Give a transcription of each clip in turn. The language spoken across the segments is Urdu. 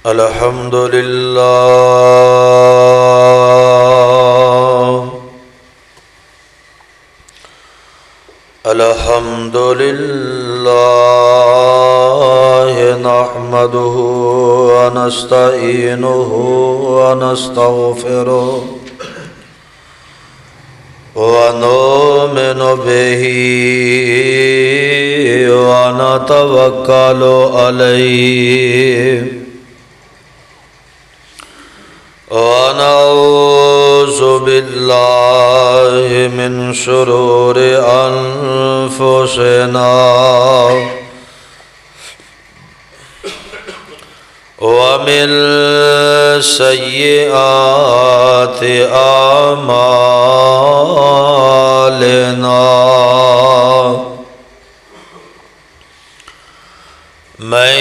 الحمد لله الحمد لله نحمده ونستعينه ونستغفره ونؤمن به ونتوكل عليه ونعوذ بالله من شرور أنفسنا ومن سيئات أعمالنا من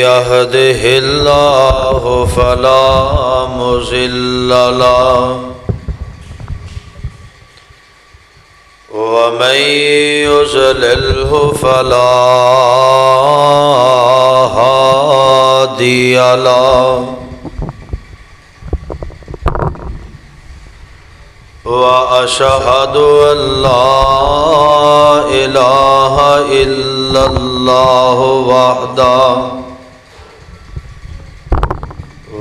يهده الله فلا مضل له ومن يضلله فلا هادي له وأشهد أن لا إله إلا الله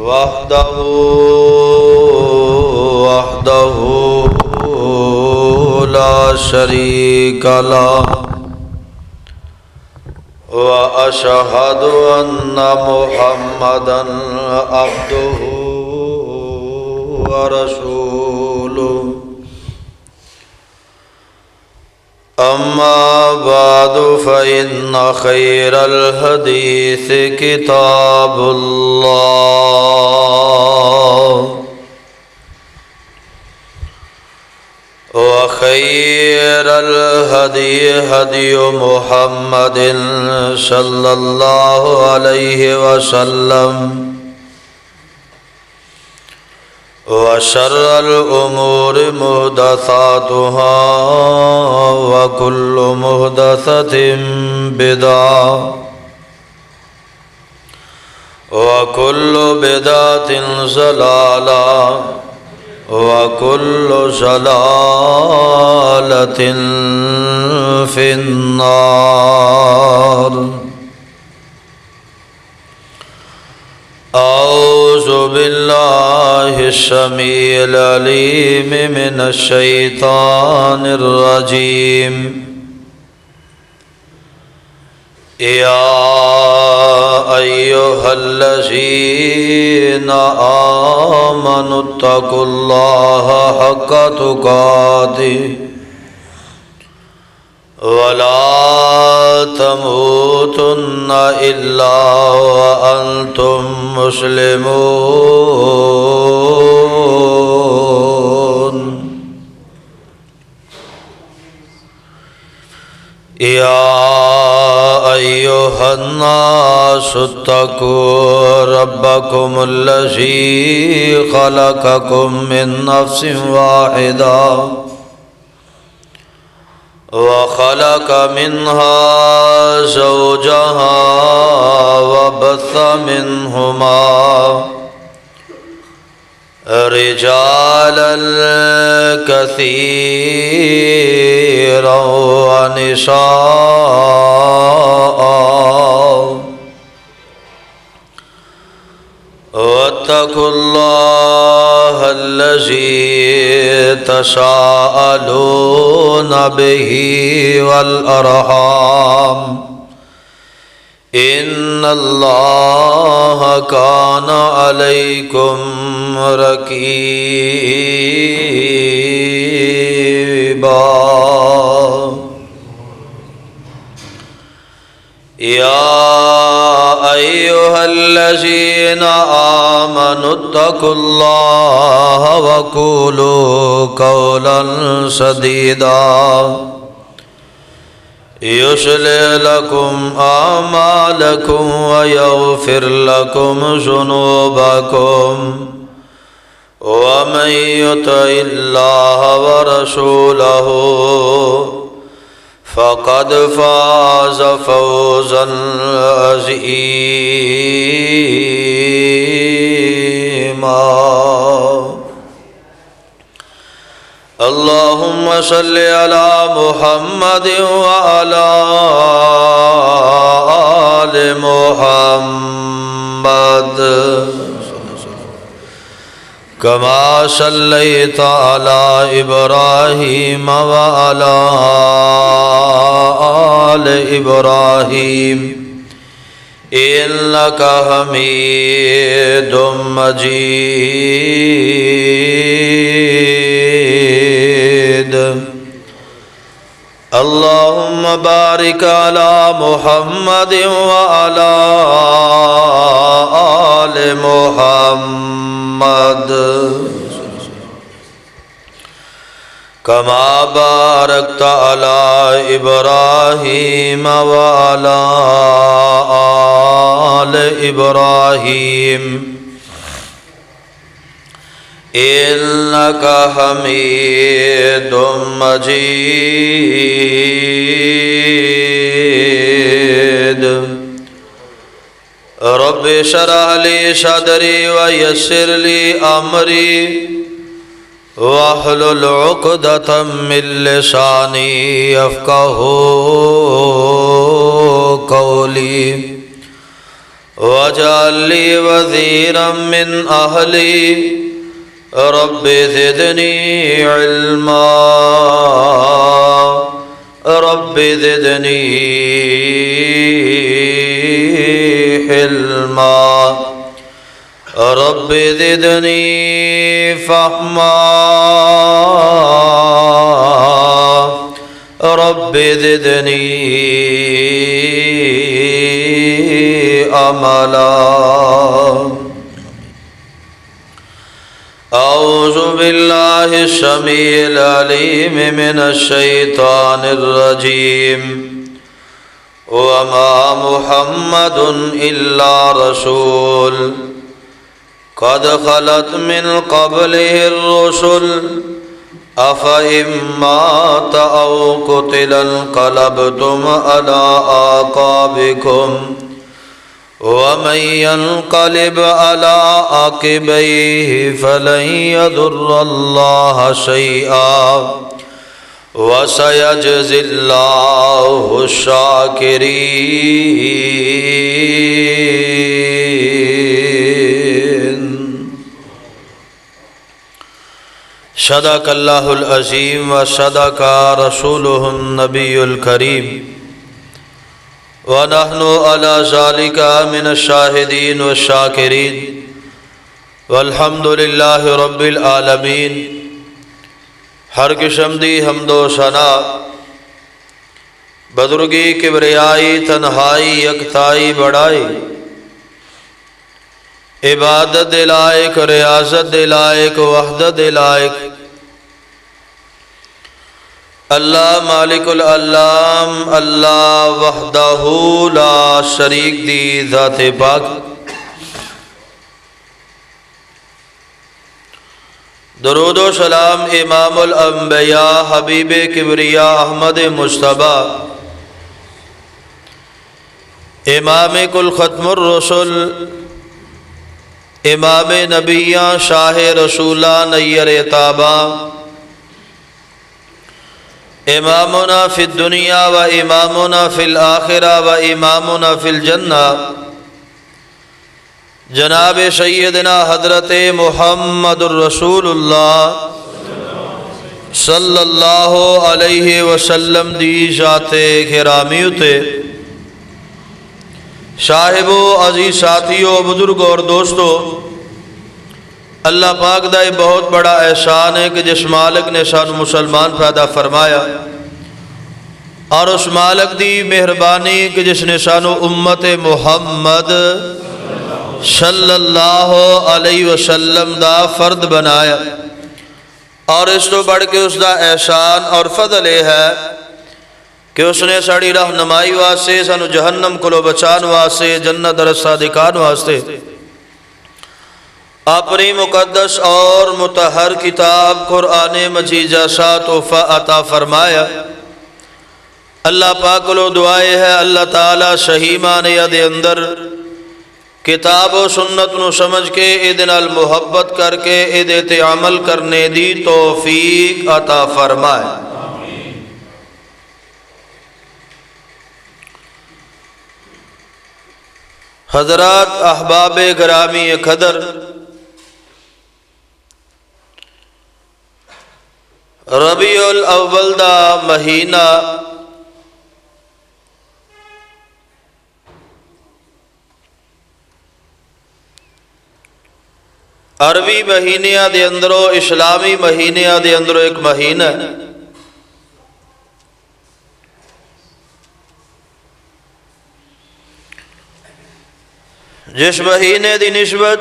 وحده لا شريك له وأشهد أن محمدا عبده ورسوله أما بعد فإن خير الحديث كتاب الله وخير الهدي هدي محمد صلى الله عليه وسلم وشر الأمور محدثاتها وكل محدثة بدعة وكل بدعة ضلالة وكل ضلالة في النار. أعوذ بالله السميع العليم من الشيطان الرجيم. يا أيها الذين آمنوا اتقوا الله حق تقاته ولا تموتن إلا وأنتم مسلمون. يا أيها الناس اتقوا ربكم الذي خلقكم من نفس واحدة وخلق منها زوجها وبث منهما رجالا كثيرا ونساء واتقوا الله الذي تساءلون به والأرحام إن الله كان عليكم رقيبا. يا أيها الذين آمنوا اتقوا الله وقولوا قولا سديدا يصلح لكم أعمالكم ويغفر لكم ذنوبكم ومن يطع الله ورسوله فقد فاز فوزا عظيما. اللهم صل على محمد وعلى آل محمد كما صليت على إبراهيم وعلى آل إبراهيم إنك حميد مجيد. اللهم بارك على محمد وعلى آل محمد كما باركت على إبراهيم وعلى آل إبراهيم إنك حميد مجيد. رب اشرح لي صدري ويسر لي أمري واحلل عقدة من لساني يفقهوا قولي واجعل لي وزيرا من أهلي رب زدني علما رب زدني حلما رب زدني فهما رب زدني عملا. أعوذ بالله السميع العليم من الشيطان الرجيم. وما محمد إلا رسول قد خلت من قبله الرسل أفإن مات أو قتل انقلبتم على أعقابكم ومن ينقلب على عقبيه فلن يضر الله شيئا وسيجزي الله الشاكرين. صدق الله العظيم وصدق رسوله النبي الكريم ونحن على ذلك من الشاهدين والشاكرين والحمد لله رب العالمين. ہر قسم دی حمد و ثنا بزرگی کبریائی تنہائی یکتائی بڑائی عبادت دے لائق ریاضت دے لائق وحدت دے لائق اللہ مالک العلام اللہ وحدہ لا شریک دی ذات پاک. درود و سلام امام الانبیاء حبیب کبریاء احمد مصطفیٰ امام کل ختم الرسل امام نبیاں شاہ رسولہ نیر تاباں امامنا فی الدنیا و امامنا فی الآخرہ و امامنا فی الجنہ جناب سیدنا حضرت محمد الرسول اللہ صلی اللہ علیہ وسلم دی ذات گرامی تے صاحبو عزیز ساتھیو بزرگ اور دوستو، اللہ پاک دا یہ بہت بڑا احسان ہے کہ جس مالک نے سانو مسلمان پیدا فرمایا اور اس مالک دی مہربانی کہ جس نے سانو امت محمد صلی اللہ علیہ وسلم دا فرد بنایا، اور اس تو بڑھ کے اس دا احسان اور فضل ہے کہ اس نے ساڑی رہنمائی واسطے سانو جہنم کو بچان واسطے جنت رسہ دکھان واسطے اپنی مقدس اور مطہر کتاب قرآن مجید جیسا تحفہ عطا فرمایا، اللہ پاک کو دعائے ہے اللہ تعالی صحیح معنی دے اندر کتاب و سنت نو سمجھ کے اے نال محبت کر کے اے تے عمل کرنے دی توفیق عطا فرمائے۔ حضرات احباب گرامی قدر، ربیع الاول دا مہینہ عربی مہینیاں دے اندروں اسلامی مہینیاں دے اندروں ایک مہینہ ہے۔ جس مہینے دی نسبت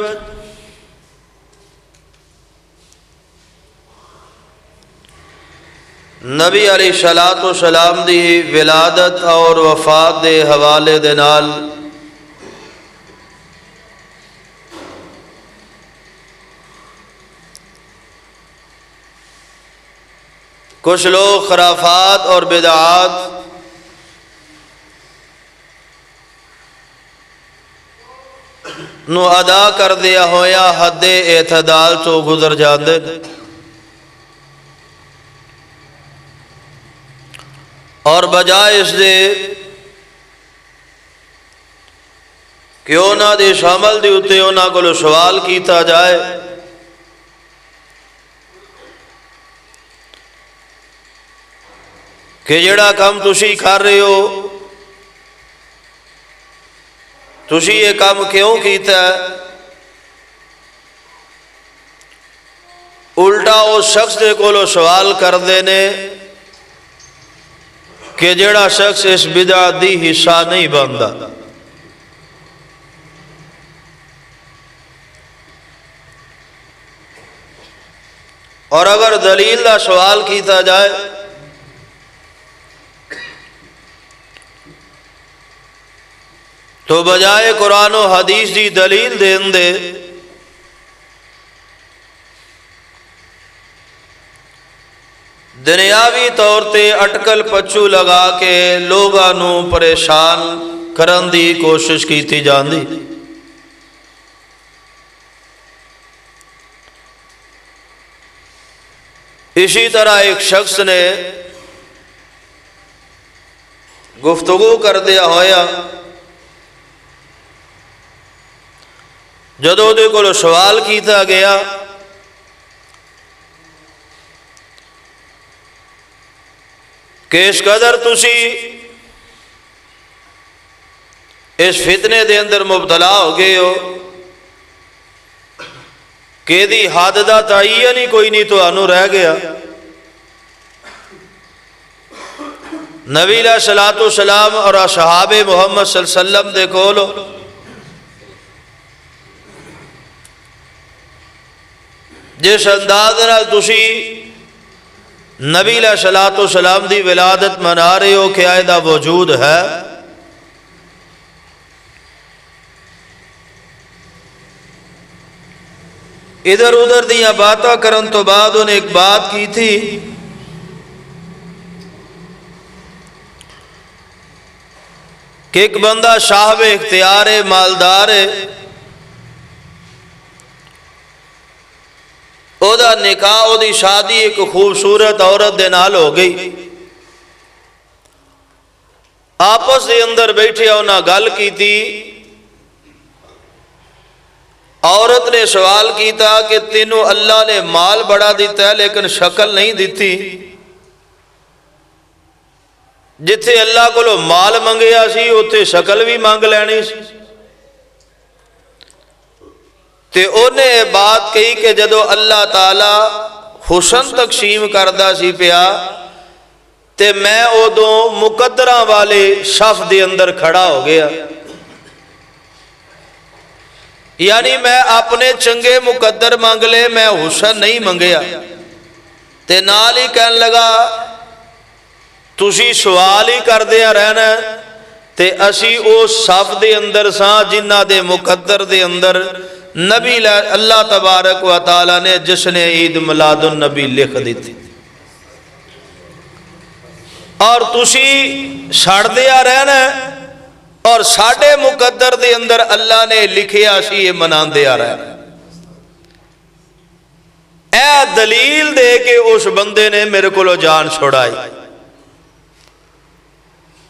نبی علیہ الصلوۃ والسلام دی ولادت اور وفات دے حوالے دے نال کچھ لوگ خرافات اور بدعات نو ادا کر دیا ہویا حد اعتدال تو گزر جاندے، اور بجائے اس دے کہ انہاں دے شامل دی اتے انہاں کو سوال کیتا جائے کہ جڑا کام تسی کر رہے ہو تسی یہ کام کیوں کیتا ہے، الٹا اس شخص دے کولو سوال کر دینے کہ جڑا شخص اس بدعت دی حصہ نہیں بندا۔ اور اگر دلیل دا سوال کیتا جائے تو بجائے قرآن و حدیث دی دلیل دین دے دنیاوی طور تے اٹکل پچو لگا کے لوگاں نو پریشان کرن دی کوشش کیتی جاندی۔ اسی طرح ایک شخص نے گفتگو کر دیا ہویا جدو دے کو سوال کیتا گیا کہ اس قدر تسی اس فتنے دے اندر مبتلا ہو گئے ہو کہ دی حد دا تعین ہی کوئی نہیں تو انو رہ گیا۔ نبی علیہ الصلوۃ والسلام اور اصحاب محمد صلی اللہ علیہ وسلم دے کولو جس انداز نال تسی نبی علیہ الصلوۃ والسلام دی ولادت منا رہے ہو کہ آئے دا وجود ہے، ادھر ادھر دیاں باتاں کرن تو بعد انہیں ایک بات کی تھی کہ ایک بندہ صاحب اختیار مالدار ہے، او دا نکاح او دی شادی ایک خوبصورت عورت دے نال ہو گئی، آپس دے اندر بیٹھے انہاں گل کی تھی، عورت نے سوال کیتا کہ تینوں اللہ نے مال بڑا دیتا ہے لیکن شکل نہیں دیتی، جتھے اللہ کو مال منگیا سی اتھے شکل بھی مانگ لینی سی۔ تے انہیں بات کہی کہ جدو اللہ تعالی حسن تقسیم کردہ سی پیا تے میں ادو مقدراں والے صف دے اندر کھڑا ہو گیا، یعنی میں اپنے چنگے مقدر مانگ لے، میں حسن نہیں منگیا۔ تے نال ہی کہن لگا تسی سوال ہی کر دیا رہنا تے اسی او صف دے اندر ساں جنہ دے مقدر دے اندر نبی اللہ تبارک و تعالی نے جشن عید میلاد النبی لکھ دی تھی۔ اور تسی چھڑ دیا رہنا اور ساڈے مقدر دے اندر اللہ نے لکھیا سی یہ منا دیا رہنا. اے دلیل دے کے اس بندے نے میرے کو جان چھوڑائی.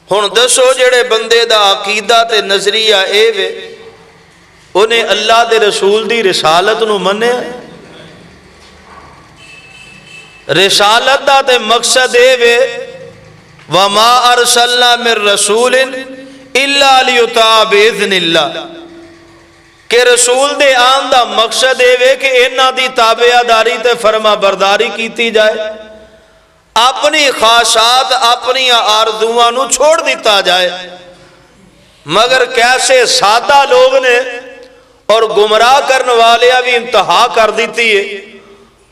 ہن دسو جڑے بندے دا عقیدہ تے نظریہ اے وے انہیں اللہ دے رسول دی رسالت نو منیا. رسالت دا تے مقصد اے وے وما ارسلنا من رسول الا لیطاع باذن اللہ کہ رسول دے آن دا مقصد اے وے کہ انہاں دی تابعداری تے فرما برداری کیتی جائے, اپنی خواہشات اپنی آرزوؤں نو چھوڑ دیتا جائے. مگر کیسے سادہ لوگ نے اور گمراہ کرنے والے بھی انتہا کر دیتی ہے.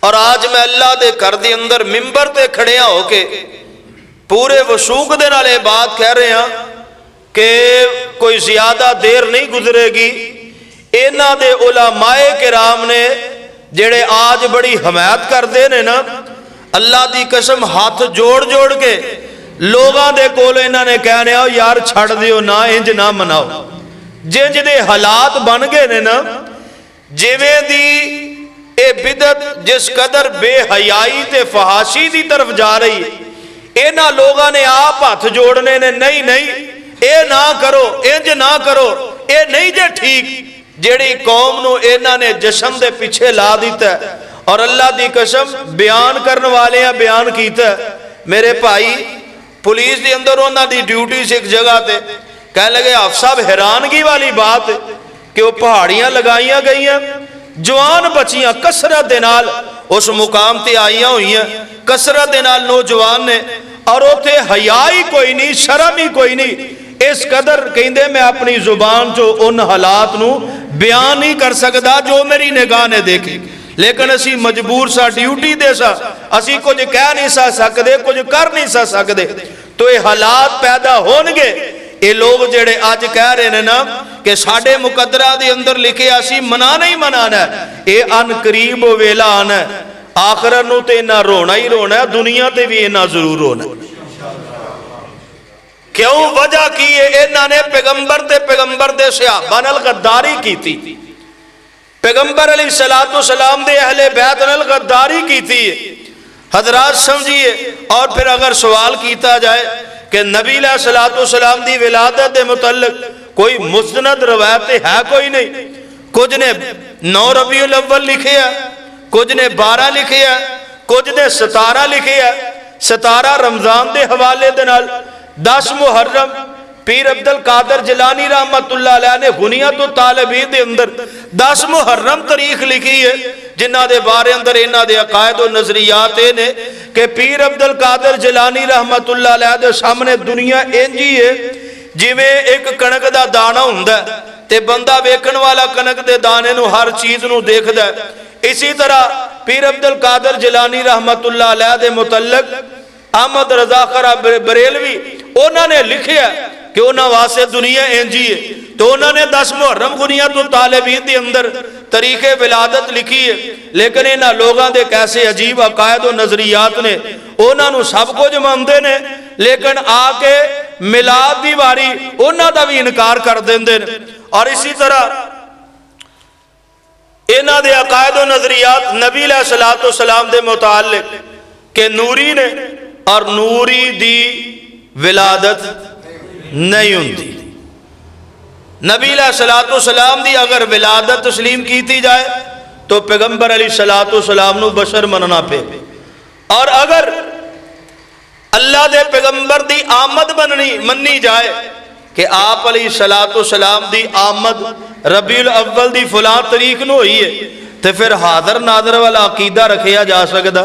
اور آج میں اللہ دے گھر دے اندر ممبر تے کھڑیا ہو کے پورے وثوق دے نال یہ بات کہہ رہے ہیں کہ کوئی زیادہ دیر نہیں گزرے گی انہاں دے علماء کرام نے جڑے آج بڑی حمایت کردے نے نا, اللہ دی قسم ہاتھ جوڑ جوڑ کے لوگاں دے کول انہاں نے کہنے ہو یار چھڑ دیو نہ انج نہ مناؤ. جنج دے حالات بن گئے نے نا, جویں دی اے بدعت جس قدر بے حیائی تے فحاشی دی طرف جا رہی ہے, انہاں لوگاں نے آپ ہاتھ جوڑنے نے نہیں نہیں اے نہ کرو انج نہ کرو اے نہیں جے ٹھیک. جیڑی قوم نو انہاں نے جشن دے پیچھے لا دیتا ہے اور اللہ دی قسم بیان کرنے والے ہیں بیان کیتا ہے. میرے بھائی پولیس دے اندر انہاں دی ڈیوٹی سے ایک جگہ تے کہنے لگے آپ صاحب حیرانگی والی بات ہے کہ وہ پہاڑیاں لگائیاں گئی ہیں, جوان بچیاں کثرت دے نال اس مقام تے آئیاں ہوئی ہیں, کثرت دے نال نوجوان نے, اور اوتھے حیا ہی کوئی نہیں شرم ہی کوئی نہیں. اس قدر کہندے میں اپنی زبان جو ان حالات نو بیان نہیں کر سکتا جو میری نگاہ نے دیکھی, لیکن اسی مجبور سا ڈیوٹی دے سا اسی کچھ کہہ نہیں سا سکدے کچھ کر نہیں سا سکدے. تو یہ حالات پیدا ہون گے. یہ لوگ جڑے آج کہہ رہے ہیں نا کہ ساڈے مقدرہ دے اندر لکھے اسی منانا ہی منانا ہے, یہ ان قریب ویلا آنا ہے. آخرت نو تے نہ رونا ہی رونا ہے, دنیا تے بھی نہ ضرور رونا ہے. کیوں وجہ کی ہے انہاں نے پیغمبر دے صحابہ نال غداری کی تھی, پیغمبر علیہ السلام دے اہل بیت نال غداری کی تھی. حضرات سمجھیے. اور پھر اگر سوال کیتا جائے کہ نبی علیہ السلام دی ولادت دے متعلق کوئی مستند روایت ہے کوئی نہیں. کچھ نے 9 ربیع الاول لکھے ہے, کچھ نے 12 لکھے ہے, کچھ نے 17 لکھے ہے. 17 رمضان دے حوالے دے نال, 10 محرم پیر عبد القادر جیلانی رحمت اللہ علیہ نے غنیت الطالبین دے اندر 10 محرم تاریخ لکھی ہے, جنہ دے بارے اندر انہاں دے عقائد و نظریات نے کہ پیر عبد القادر جیلانی رحمت اللہ علیہ دے سامنے دنیا انجی ہے جویں ایک کنک دا دانہ ہوندا ہے تے بندہ ویکھن والا کنک دے دانے نو ہر چیز نو دیکھدا ہے. اسی طرح پیر عبد القادر جیلانی رحمت اللہ علیہ دے متعلق احمد رضا خرا بریلوی انہوں نے لکھیا کہ انہوں واسے دنیا انجی ہے. تو انہوں نے 10 محرم غنیت الطالبین دے اندر تاریخ ولادت لکھی ہے, لیکن انہاں لوگاں دے کیسے عجیب عقائد و نظریات نے, انہاں نو سب کچھ مانتے نے لیکن آ کے میلاد دی واری انہاں دا بھی انکار کر دیندے نے. اور اسی طرح انہاں دے عقائد و نظریات نبی علیہ السلام دے متعلق کہ نوری نے اور نوری دی ولادت نہیں ہوندی. نبی علیہ السلام دی اگر ولادت تسلیم کیتی جائے تو پیغمبر علیہ السلام نو بشر مننا پہ, اور اگر اللہ دے پیغمبر دی آمد مننی جائے کہ آپ علیہ السلام دی آمد ربیع الاول دی فلاں تاریخ نو ہوئی ہے تو پھر حاضر ناظر والا عقیدہ رکھیا جا سکتا.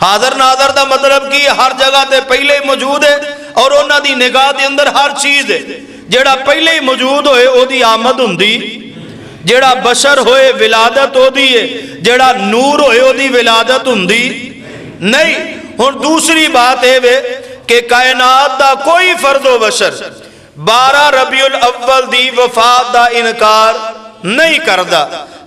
حاضر ناظر دا مطلب کی ہر جگہ تے پہلے ہی موجود ہے اور انہاں دی نگاہ دے اندر ہر چیز ہے. جیڑا پہلے ہی موجود ہوئے او دی آمد ہوندی, جیڑا بشر ہوئے ولادت ہو دی ہے, جیڑا نور ہوئے او دی ولادت ہوندی نہیں. ہن دوسری بات ہے کہ کائنات دا کوئی فرد و بشر 12 ربیع الاول دی وفات دا انکار نہیں کردا.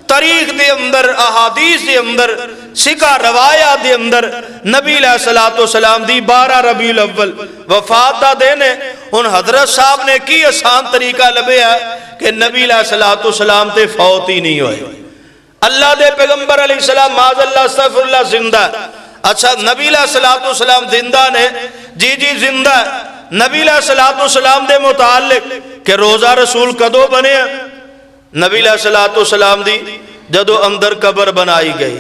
تاریخ دے اندر احادیث دے اندر سکھا روایات دے اندر نبی علیہ الصلوۃ والسلام دی 12 ربیع الاول وفات دا دن ہے. ہن حضرت صاحب نے کی آسان طریقہ لبیا کہ نبی علیہ الصلوۃ والسلام تے فوت ہی نہیں ہوئے. اللہ دے پیغمبر علیہ السلام معاذ اللہ استغفر اللہ زندہ. اچھا نبی علیہ الصلوۃ والسلام زندہ نے؟ جی زندہ. نبی علیہ الصلوۃ والسلام دے متعلق کہ روزہ رسول کدو بنے؟ نبی علیہ الصلوۃ والسلام دی جدو اندر قبر بنائی گئی.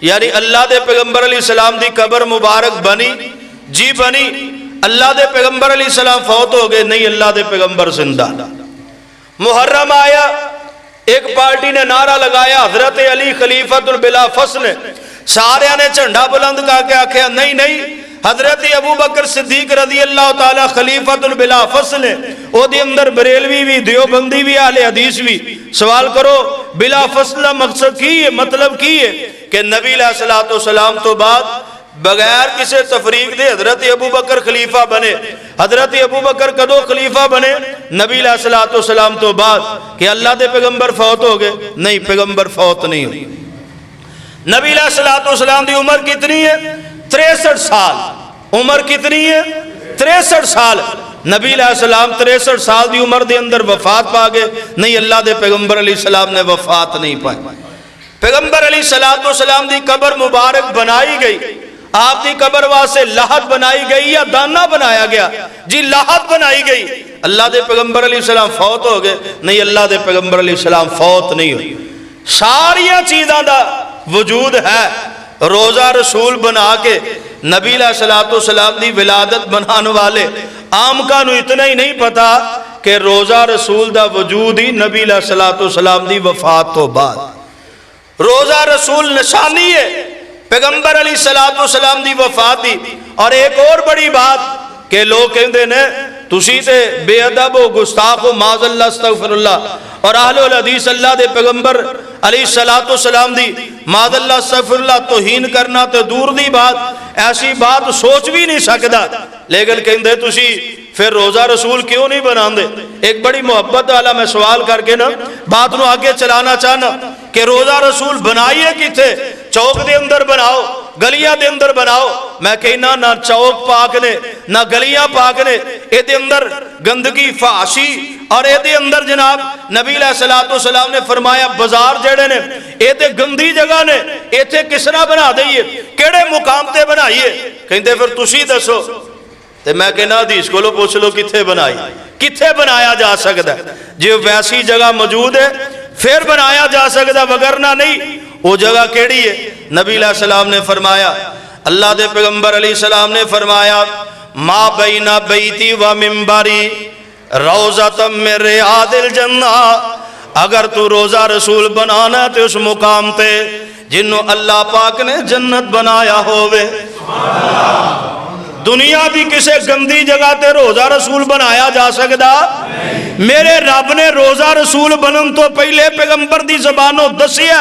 یعنی اللہ دے پیغمبر علیہ السلام دی قبر مبارک بنی؟ جی بنی. اللہ دے پیغمبر علیہ السلام فوت ہو گئے؟ نہیں، اللہ دے پیغمبر زندہ. محرم آیا، ایک پارٹی نے نعرہ لگایا حضرت علی خلیفۃ بلا فصل. سارے نے جھنڈا بلند کر کے آکھیا نہیں، حضرت ابو بکر صدیق رضی اللہ تعالی خلیفۃ بلا فصل ہے. او دے اندر بریلوی بھی، دیوبندی بھی، اہل حدیث بھی. سوال کرو بلا فصل مقصد کی ہے، مطلب کی ہے کہ نبی علیہ الصلوۃ والسلام تو بعد بغیر کسی تفریق دے حضرت ابو بکر خلیفہ بنے. حضرت ابو بکر کدو خلیفہ بنے؟ نبی علیہ الصلوۃ والسلام تو بعد. کہ اللہ دے پیغمبر فوت ہو گئے؟ نہیں، پیغمبر فوت نہیں ہوئی. نبی علیہ الصلوۃ والسلام دی عمر کتنی ہے؟ 63 سال. عمر کتنی ہے؟ 63 سال. نبی علیہ السلام 63 سال دی عمر دے اندر وفات پا گئے؟ نہیں، اللہ دے پیغمبر علیہ السلام نے وفات نہیں پائی. پیغمبر علیہ الصلوۃ والسلام دی قبر مبارک بنائی گئی. آپ دی قبر واسطے لاحت بنائی گئی یا دانا بنایا گیا؟ جی لاحت بنائی گئی. اللہ دے پیغمبر علیہ السلام فوت ہو گئے؟ نہیں، اللہ دے پیغمبر علیہ السلام فوت نہیں ہوئی. ساریاں چیزاں دا وجود ہے. روزہ رسول بنا کے نبی علیہ الصلوۃ والسلام دی ولادت بنانے والے عام کا نو اتنا ہی نہیں پتا کہ روزہ رسول دا وجود ہی نبی علیہ الصلوۃ والسلام دی وفات تو بعد. روزہ رسول نشانی ہے پیغمبر علیہ الصلوۃ والسلام دی وفات دی. اور ایک اور بڑی بات کہ لوگ کہندے نے تسی تے بے ادب و گستاخ و معاذ اللہ استغفر اللہ، اور اہل الحدیث اللہ دے پیغمبر علیہ الصلوۃ والسلام دی معاذ اللہ استغفر اللہ توہین کرنا تے دور دی بات، ایسی بات سوچ بھی نہیں سکدا. لیکن کہندے تسی پھر روزہ رسول کیوں نہیں بناندے؟ ایک بڑی محبت والا میں سوال کر کے نا بات نو آگے چلانا چاہنا کہ روزہ رسول بنائیے کتے؟ چوک دے اندر بناؤ، گلیاں دے اندر بناؤ. میں کہنا نہ چوک پاک نے نہ گلیاں پاک نے. اے دے اندر گندگی فحاشی، اور اے دے اندر جناب نبی علیہ الصلوۃ والسلام نے فرمایا بازار جڑے نے اے تے گندی جگہ نے، اے تے کس طرح بنا دئیے؟ کیڑے مقام تے بنائیے؟ کہندے پھر تسی دسو. تے میں کہنا حدیث کو لو پوچھ لو کتھے بنائی، کتھے بنایا جا سکتا ہے؟ جو ویسی جگہ موجود ہے پھر بنایا جا سکتا، وگرنہ نہیں. وہ جگہ کیڑی ہے؟ نبی علیہ السلام نے فرمایا، اللہ دے پیغمبر علیہ السلام نے فرمایا ما بین بیتی و منبری روضۃ من ریاض الجنہ. اگر تو روزہ رسول بنانا تے اس مقام تے جنہوں اللہ پاک نے جنت بنایا ہوئے. دنیا دی کسے گندی جگہ تے روزہ رسول بنایا جا سکتا؟ میرے رب نے روزہ رسول بنن تو پہلے پیغمبر دی زبانوں دسیا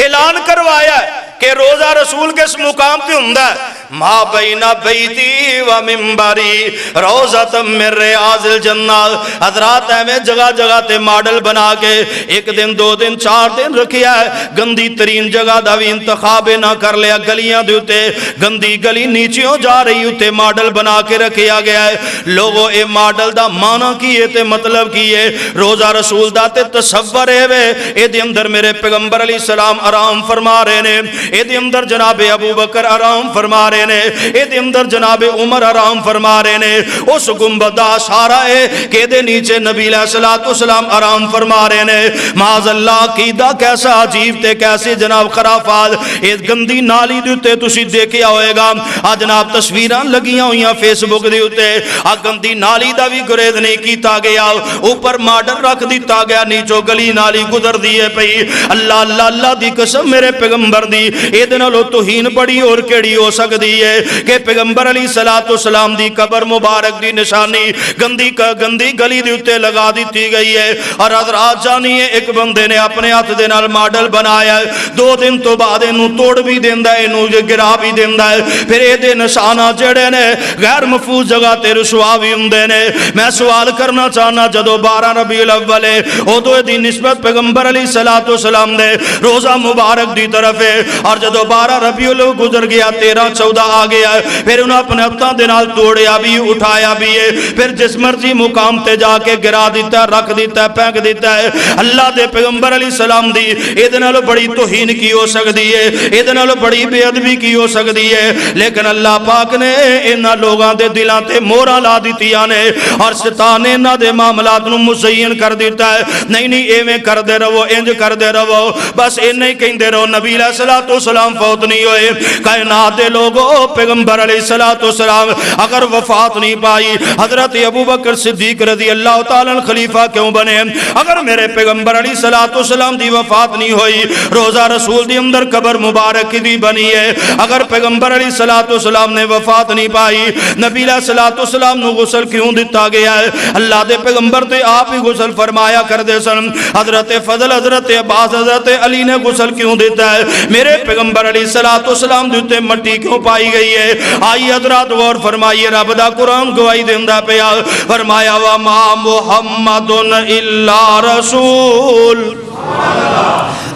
اعلان کروایا کہ روزہ رسول کس مقام پہ ہوندا ہے؟ ما بین بیتی و منبری روضۃ من ریاض الجنہ. حضرات میں جگہ جگہ تے ماڈل بنا کے ایک دن 2 دن 4 دن رکھیا ہے. گندی ترین جگہ دا بھی انتخاب نہ کر لیا. گلیاں دے اوتے گندی گلی نیچیوں جا رہی اوتے ماڈل بنا کے رکھیا گیا ہے. لوگوں اے ماڈل دا معنی کی ہے تے مطلب کی ہے؟ روزہ رسول دا تے تصور ہے وے اے دے اندر میرے پیغمبر علیہ السلام آرام فرما رہے نے. اے دے اندر جناب ابو بکر آرام فرما رہے نے. اے دے اندر جناب عمر آرام فرما رہے نے. اس گنبدہ سارا ہے کہ دے نیچے نبی علیہ الصلوۃ والسلام آرام فرما رہے نے. معاذ اللہ عقیدہ کیسا عجیب تے کیسے جناب خرافات. اس گندی نالی دے اوتے تسی دیکھیا ہوئے گا آ جناب تصویراں لگیاں ہوئیاں فیس بک دے اوتے. آ گندی نالی دا بھی گریز نہیں کیتا گیا. اوپر ماڈل رکھ دیتا گیا, نیچو گلی نالی گزر دیئے پئی. اللہ اللہ اللہ دی قسم میرے پیغمبر دی اے دن لو توہین بڑی اور کیڑی ہو سکتی سکدی ہے کہ پیغمبر علیہ الصلوۃ والسلام دی قبر مبارک دی نشانی گندی گلی دے اوتے لگا دتی گئی ہے اور حضرات جانیے ایک بندے نے اپنے ہاتھ دے نال ماڈل بنایا ہے 2 دن تو بعد اینو توڑ بھی دیندا ہے اینو گرا بھی دیندا ہے پھر اے دے نشانہ جڑے نے غیر محفوظ جگہ تے رسوا بھی ہوندے نے میں سوال کرنا چاہنا جدو 12 ربیع الاول ہے اودوں دی نسبت پیغمبر علیہ الصلوۃ والسلام دے روزہ مبارک دی طرف ہے اور جدو 12 ربیع الاول گزر گیا 13 14 آ گیا پھر انہوں اپنے ہاتھاں دے نال توڑیا بھی اٹھایا بھی ہے پھر جس مرضی مقام تے جا کے گرا دیتا ہے رکھ دیتا ہے پھینک دیتا ہے اللہ دے پیغمبر علیہ السلام دی اے نال بڑی توہین کی ہو سکتی ہے اے نال بڑی بے ادبی کی ہو سکتی ہے لیکن اللہ پاک نے انہاں لوگاں دے دلاں تے موہراں لا دتیاں نے اور شیطان نے انہاں دے معاملات نو مزین کر دیتا ہے نہیں ایویں کر دے رہو انج کر دے رہو بس اینا ہی کہندے رہو نبی علیہ الصلوۃ والسلام فوت نہیں ہوئے کائنات دے لوگوں پیغمبر علیہ الصلوۃ والسلام اگر وفات نہیں پائی حضرت ابوبکر صدیق رضی اللہ تعالی عنہ خلیفہ کیوں بنے اگر میرے پیغمبر علیہ الصلوۃ والسلام دی وفات نہیں ہوئی روزہ رسول دی اندر قبر مبارک دی بنی ہے اگر پیغمبر علیہ الصلوۃ والسلام نے وفات نہیں پائی نبی علیہ الصلوۃ والسلام نو غسل کیوں دتا گیا ہے اللہ دے پیغمبر تے آپ ہی غسل فرمایا کر دے سن حضرت فضل حضرت عباس حضرت علی نے غسل کیوں دیتا ہے میرے پیغمبر علیہ الصلوۃ والسلام دے تے مٹی کیوں پائی گئی ہے آئی حضرات غور فرمائیے رب دا قرآن گواہی دیندا پیا فرمایا وما محمد الا رسول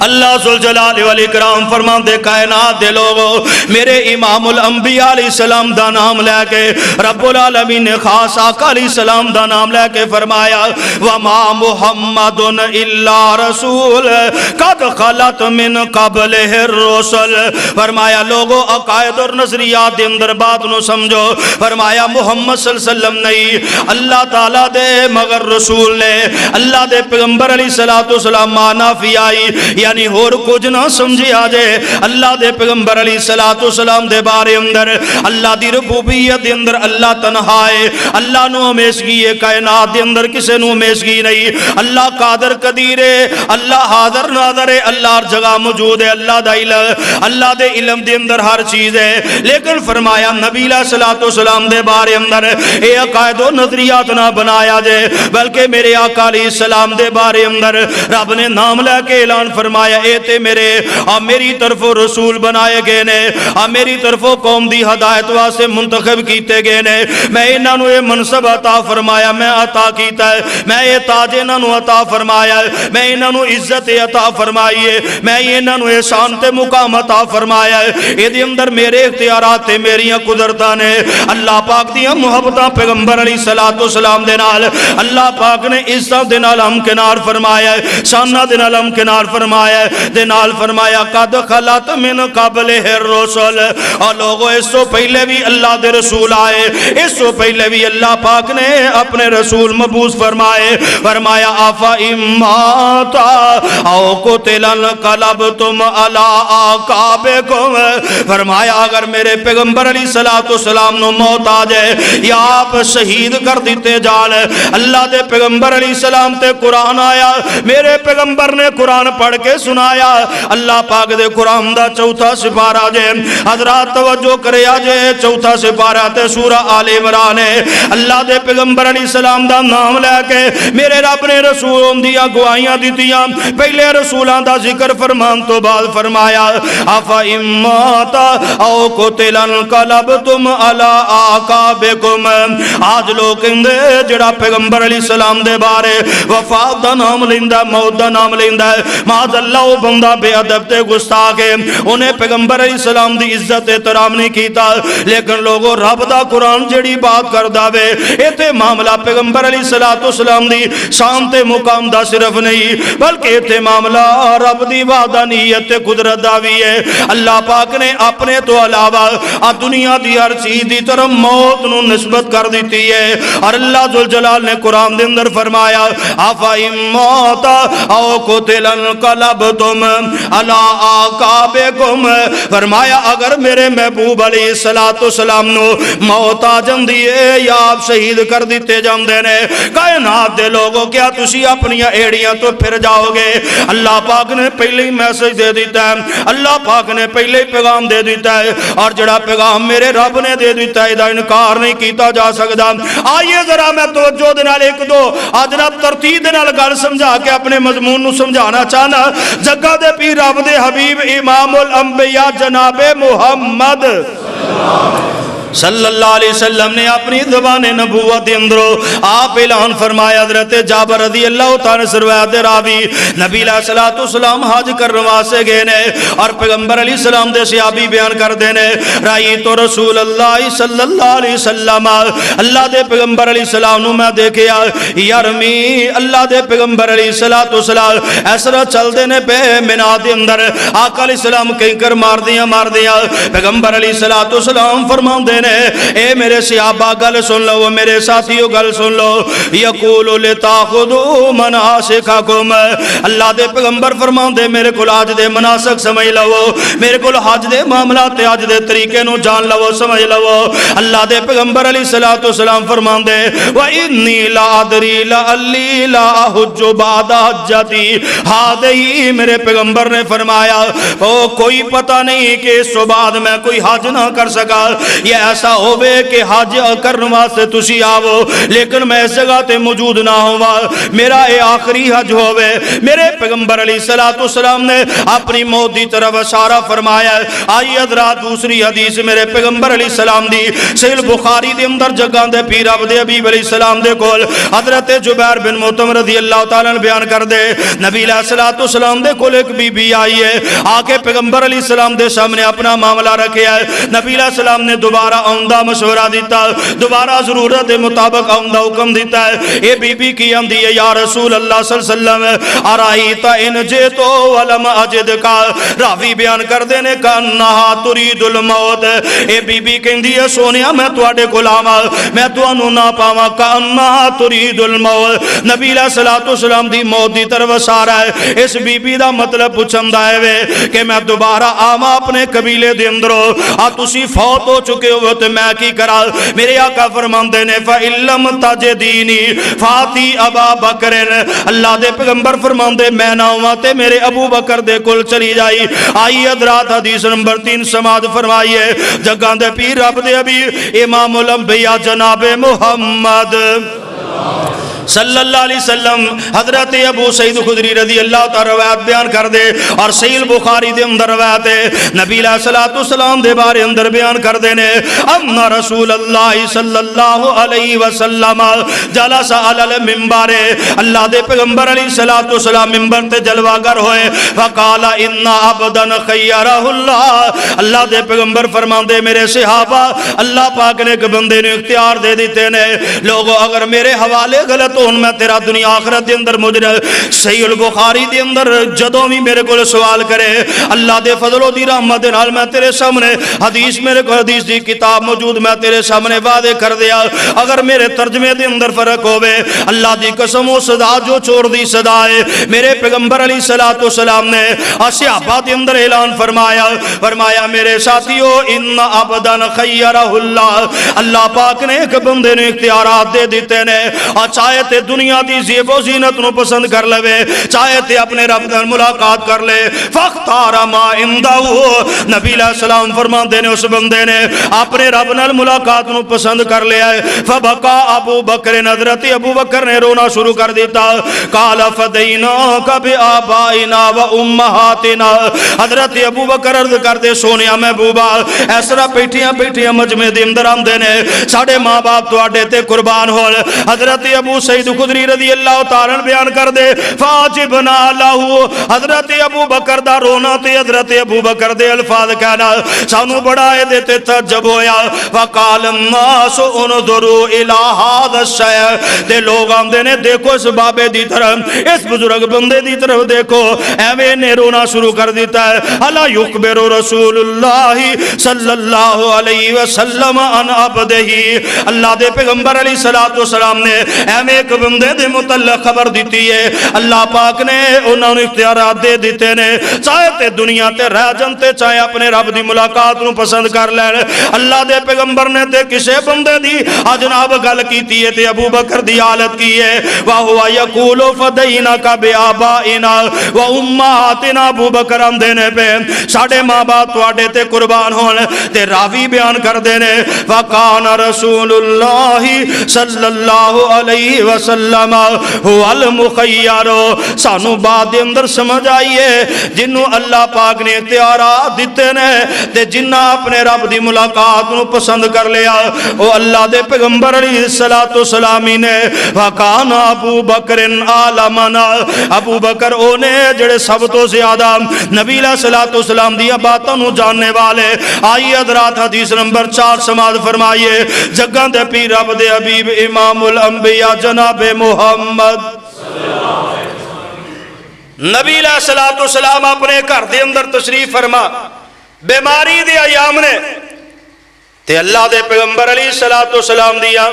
اللہ ذوالجلال والاکرام فرماندے کائنات دے لوگوں میرے امام الانبیاء علیہ السلام دا نام لے کے رب العالمین نے خاص آقا علیہ السلام دا نام لے کے فرمایا وما محمد الا رسول قد خلت من قبلہ الرسل فرمایا لوگوں عقائد اور نظریات دے اندر بات نو سمجھو فرمایا محمد صلی اللہ علیہ وسلم نہیں اللہ تعالیٰ دے مگر رسول نے اللہ دے پیغمبر علیہ السلام مانا فی آئی یعنی ہور کچھ نہ سمجھے آجے اللہ دے پیغمبر علیہ السلام دے بارے اندر اللہ دی ربوبیت دے اندر اللہ تنہا ہے اللہ نو ہمیشگی ہے کائنات دے اندر کسے نو ہمیشگی نہیں اللہ قادر قدیر ہے اللہ حاضر ناظر ہے اللہ ہر جگہ موجود ہے اللہ دے علم دے اندر ہر چیز ہے لیکن فرمایا نبی علیہ السلام دے بارے اندر اے عقائد و نظریات نہ بنایا جائے بلکہ میرے آقا علیہ السلام دے بارے اندر رب نے نام لے کے اعلان فرمایا اے تے میرے میری طرف رسول بنائے گئے نے میری طرف قوم دی ہدایت واسطے منتخب کیتے گئے نے میں انہاں نو یہ منصب عطا فرمایا میں عطا کیتا ہے میں یہ تاج انہاں نو عطا فرمایا ہے میں انہاں نو عزت عطا فرمائی ہے میں انہاں نو احسان تے مقام عطا فرمایا ہے اے دے اندر میرے اختیارات تے میریاں قدرتاں نے اللہ پاک دیاں محبتاں پیغمبر علیہ السلام دے نال اللہ پاک نے عزت دے نال ہمکنار فرمایا ہے شانہ دے نال ہمکنار فرمایا ہے دے نال فرمایا قد خلت من قبلہ الرسل اور لوگوں اس سے پہلے بھی اللہ دے رسول آئے اس سے پہلے بھی اللہ پاک نے اپنے رسول مبعوث فرمائے فرمایا آفا اماتا او قتلن قلبتم علی آقابکم فرمایا اگر میرے پیغمبر علیہ السلام نو موت آ جائے یا آپ شہید کر دیتے جان اللہ دے پیغمبر علیہ السلام تے قرآن آیا میرے پیغمبر نے قرآن پڑھ کے سنایا اللہ پاک دے قرآن دا چوتھا سپارہ جے حضرات توجہ کرے آجے چوتھا سپارہ تے سورہ آل عمران ہے اللہ دے پیغمبر علیہ السلام دا نام لے کے میرے رب نے رسولوں دیا گواہیاں دیتیاں پہلے رسولان دا ذکر فرمان تو بعد فرمایا افا اماتا او قتلن قلبتم علی آقابکم آج لوگ اندے جڑا پیغمبر علیہ السلام دے بارے وفات دا نام لیندہ موت دا نام لیندہ معاذ اللہ وہ بندہ بے ادب تے گستاخ ہے انہیں پیغمبر علیہ السلام دی عزت احترام نہیں کیتا لیکن لوگوں رب دا قرآن جڑی بات کر داوے ایتے معاملہ پیغمبر علیہ السلام دی شان تے مقام دا صرف نہیں بلکہ ایتے معاملہ رب دی وحدانیت تے قدرت دا بھی ہے اللہ پاک نے اپنے تو علاوہ دنیا دی ہر چیز دی طرف موت نو نسبت کر دیتی ہے اور اللہ ذوالجلال نے قرآن دے اندر فرمایا افا اموت او قتلن قلب ضربتم علی آقابکم، فرمایا اگر میرے محبوب علیہ السلام نو موت آ جاندی ہے یا آپ شہید کر دیتے جاندے نے کائنات دے لوگوں کیا تسی اپنی ایڑیاں تو پھر جاؤ گے؟ اللہ پاک نے پہلے ہی میسج دے دیتا ہے، اللہ پاک نے پہلے ہی پیغام دے دیتا ہے، اور جڑا پیغام میرے رب نے دے دیتا ہے دا انکار نہیں کیتا جا سکتا۔ آئیے ذرا میں توجہ دے نال ایک دو جناب ترتیب دے نال گل سمجھا کے اپنے مضمون نو سمجھانا چاہنا۔ جگہ دے پیر رب دے حبیب امام الانبیاء جناب محمد صلی اللہ علیہ وسلم نے اپنی زبان نبوت دے اندروں آپ اعلان فرمایا۔ حضرت جابر رضی اللہ تعالی سے روایت راوی نبی علیہ الصلوۃ والسلام حج کرنے واسطے گئے نے اور پیغمبر علیہ السلام دے صحابی بیان کر دے نے رائی تو رسول اللہ صلی اللہ علیہ وسلم اللہ دے پیغمبر علیہ السلام نو میں دیکھیا یرمی اللہ دے پیغمبر علیہ الصلوۃ والسلام اس طرح چل دے نے پہ مینا دے اندر آقا علیہ السلام کہیں کر مار دیاں پیغمبر علیہ الصلوۃ والسلام فرماندے نے اے میرے صحابہ گل سن لو، میرے ساتھیو گل سن لو، یقول لتاخذوا مناسککم اللہ دے پیغمبر فرماندے میرے کول حج دے مناسک سمجھ لو، میرے کول حج دے معاملات حج دے طریقے نو جان لو سمجھ لو۔ اللہ دے پیغمبر علیہ الصلوۃ والسلام فرماندے وانی لا ادری لعلی لا احج بعد حجتی ہذی میرے پیغمبر نے فرمایا او کوئی پتہ نہیں کہ اس بعد میں کوئی حج نہ کر سکا، یہ ایسا ہوئے کہ حج کرنے واسطے تسی آو لیکن میں اس جگہ تے موجود نہ ہوا، میرا اے آخری حج ہوئے۔ میرے پیغمبر علیہ السلام نے اپنی موت دی طرف اشارہ فرمایا۔ آئی حضرات دوسری حدیث میرے پیغمبر علیہ السلام دی صحیح بخاری دے اندر جگہ دے پیر عبد حبیب علیہ السلام دے کول حضرت جبیر بن مطعم رضی اللہ تعالیٰ نے بیان کر دے نبی علیہ السلام دے کول ایک بی بی آئی ہے، آکے پیغمبر علیہ السلام دے سامنے اپنا معاملہ رکھے ہے۔ نبی علیہ السلام نے دوبارہ آمدہ مشورہ دیتا، دوبارہ ضرورت مطابق آمدہ حکم دیتا ہے۔ اے بی بی کی آمدی ہے یا رسول اللہ صلی اللہ علیہ وسلم ارائیتا ان جیتو ولم اجد کا راوی بیان کر دینے کا انہا ترید الموت۔ اے بی بی کہندی ہے سونیا میں تواڈے غلام میں تانوں نہ پاواں کا انہا ترید الموت۔ نبی علیہ السلام دی موت دی طرف اشارہ ہے۔ اس بی بی دا مطلب پوچھندا ہے کہ میں دوبارہ آواں اپنے قبیلے دے اندروں آ تسی فوت ہو چکے ہو تو میں کی کرا؟ میرے آقا فرماندے نے فَإِلَّمْ تَجِدِينِ فَاتِي أَبَا بَكْرٍ اللہ دے پیغمبر فرماندے میں نہ ہوا تے میرے ابو بکر دے کل چلی جائی۔ آئی حضرات حدیث نمبر 3 سماعت فرمائیے جگہ دے پیر رب دے ابھی امام الانبیاء جناب محمد صلی اللہ علیہ وسلم حضرت ابو سعید خدری رضی اللہ تعالی روایت بیان کر دے اور صحیح بخاری دے اندر روایت ہے نبی علیہ السلام دے بارے اندر بیان کر دینے ان رسول اللہ صلی اللہ علیہ وسلم جلس علی المنبر اللہ دے پیغمبر علیہ السلام منبر تے جلوہ گر ہوئے فقال ان عبدا خیرہ اللہ دے پیغمبر فرمان دے میرے صحابہ اللہ پاک نے ایک بندے نے اختیار دے دیتے نے لوگوں اگر میرے حوالے غلط ہون میں تیرا دنیا آخرت دے اندر مجرم صحیح البخاری دے اندر جدوں بھی میرے کو سوال کرے اللہ دے فضل و دی رحمت نال میں تیرے سامنے حدیث میرے کو حدیث دی کتاب موجود میں تیرے سامنے وعدے کر دیا اگر میرے ترجمے دے اندر فرق ہوئے اللہ دی قسم و صدا جو چھوڑ دی صدا ہے میرے پیغمبر علیہ السلام نے صحابہ دے اندر اعلان فرمایا میرے ساتھیو ان عبدا خیرہ اللہ پاک نے ایک بندے نے اختیارات دے دیتے نے اور چاہے تے دنیا دی زیب و زینت نو پسند کر لے چاہے تے اپنے رب نال ملاقات کر لے فاختار ما عندہو نبی علیہ السلام فرمان دینے اس بندے نے اپنے رب نال ملاقات نو پسند کر لیا ہے فبقا ابو بکر حضرت ابو بکر نے رونا شروع کر دیتا قال فدیناک بآبائنا و امہاتنا حضرت ابو بکر عرض کر دے سونیا محبوبہ ایسرا بیٹھیاں مجمع دے اندر آم دینے ساڑھے ماں باپ تو آڈے تے قربان ہو حضرت ابو سعید خدری رضی اللہ تعالیٰ بیان کر دے فاجبنا لہو حضرت ابو بکر دا رونا تے حضرت ابو بکر دے الفاظ کہنا سانو بڑھائے دیتے تجب ہویا وقال الناس انظروا الہ هذا الشیء تے لوگ آم دینے دیکھو اس بابے دی طرف اس بزرگ بندے دی طرف دیکھو ایوے نے رونا شروع کر دیتا ہے الا یکبر رسول اللہ صلی اللہ علیہ وسلم ان عبدہی اللہ دے پیغمبر علیہ السلام نے اے ایک بندے دے متعلق خبر دیتی ہے اللہ پاک نے انہوں نے اختیارات دے دیتے نے چاہے تے دنیا تے رہ جانتے چاہے اپنے رب دی ملاقات نو پسند کر لین اللہ دے پیغمبر نے تے کسے بندے دی جناب گل کیتی ہے تے ابو بکر دی حالت کی ہے وَهُوَ يَقُولُ فَدَيْنَكَ بِآبَائِنَا وَأُمَّهَاتِنَا ابو بکر آندے نے پہ ساڑھے ماں باپ تواڈے تے قربان ہون تے راوی بیان کر دینے وَقَانَ رَسُولُ اللَّهِ صلی اللہ علیہ وسلم هُوَ الْمُخَيَّرُ سانو بعد دے اندر سمجھ آئیے جنہوں اللہ پاک نے اختیارات دیتے نے تے جنہ اپنے رب دی ملاقات نو پسند کر لیا او اللہ دے پیغمبر علیہ السلامی نے وَقَانَ ابو بکر عالمنا ابو بکر اونے جڑے سب تو زیادہ نبی علیہ السلام دیا باتوں نو جاننے والے آئی حضرات حدیث نمبر 4 سماعت فرمائیے جگہ دے پیر رب دے حبیب امام الانبیاء جناب محمد نبی علیہ السلام اپنے گھر دے اندر تشریف فرما بیماری دے ایام نے تے اللہ دے پیغمبر علیہ السلام دیا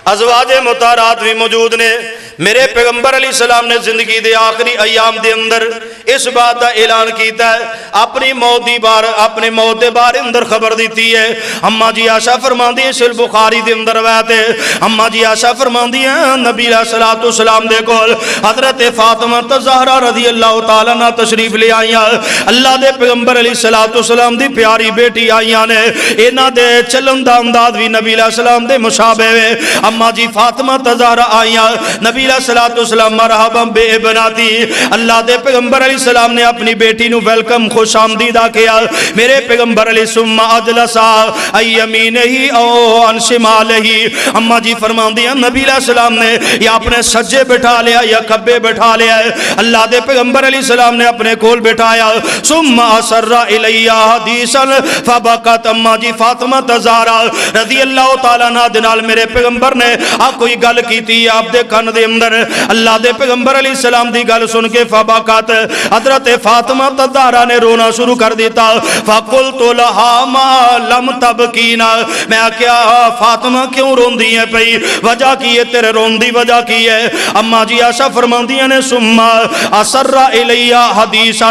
ازواج مطہرات بھی موجود نے میرے پیغمبر علیہ السلام نے زندگی دے آخری ایام دے اندر اس بات دا اعلان کیتا ہے اپنی موت دی بار اپنے موت دے بارے اندر خبر دیتی ہے اماں جی عائشہ فرماندی ہیں صحیح بخاری دے اندر روایت ہے اماں جی عائشہ فرماندی ہیں نبی علیہ السلام دے کول حضرت فاطمہ الزہرا رضی اللہ تعالی عنہ تشریف لے آئیاں اللہ دے پیغمبر علیہ السلام دی پیاری بیٹی آئیاں نے انہاں دے چلن دا انداز بھی نبی علیہ السلام دے مشابہ ہے اماں جی فاطمہ الزہرا آئیاں نبی علیہ السلام مرحبا بے ابناتی اللہ دے پیغمبر علیہ السلام نے اپنی بیٹی نو ویلکم خوش آمدیدہ کیا میرے پیغمبر علیہ ثم اجلسا ایمینہ ہی او ان شمالہ ہی اماں جی فرمان دیا نبی علیہ السلام نے یا اپنے سجے بٹھا لیا یا کبے بٹھا لیا اللہ دے پیغمبر علیہ السلام نے اپنے کول بٹھایا ثم اسر الیہ حدیثا فبکت اماں جی فاطمہ الزہرا رضی اللہ تعالیٰ عنہ دنال میرے پیغمبر نے آپ کوئی گل کیتی آپ دے کن دے اندر اللہ دے پیغمبر علیہ السلام دی گل سن کے فباکات حضرت فاطمہ الزہرا نے رونا شروع کر دیتا فقلت لها ما لم تبکینا میں کیا فاطمہ کیوں رون دی ہے پئی وجہ کی ہے تیرے رون دی وجہ کی ہے اماں جی عائشہ فرماندیاں نے ثم اسر الیہ حدیثا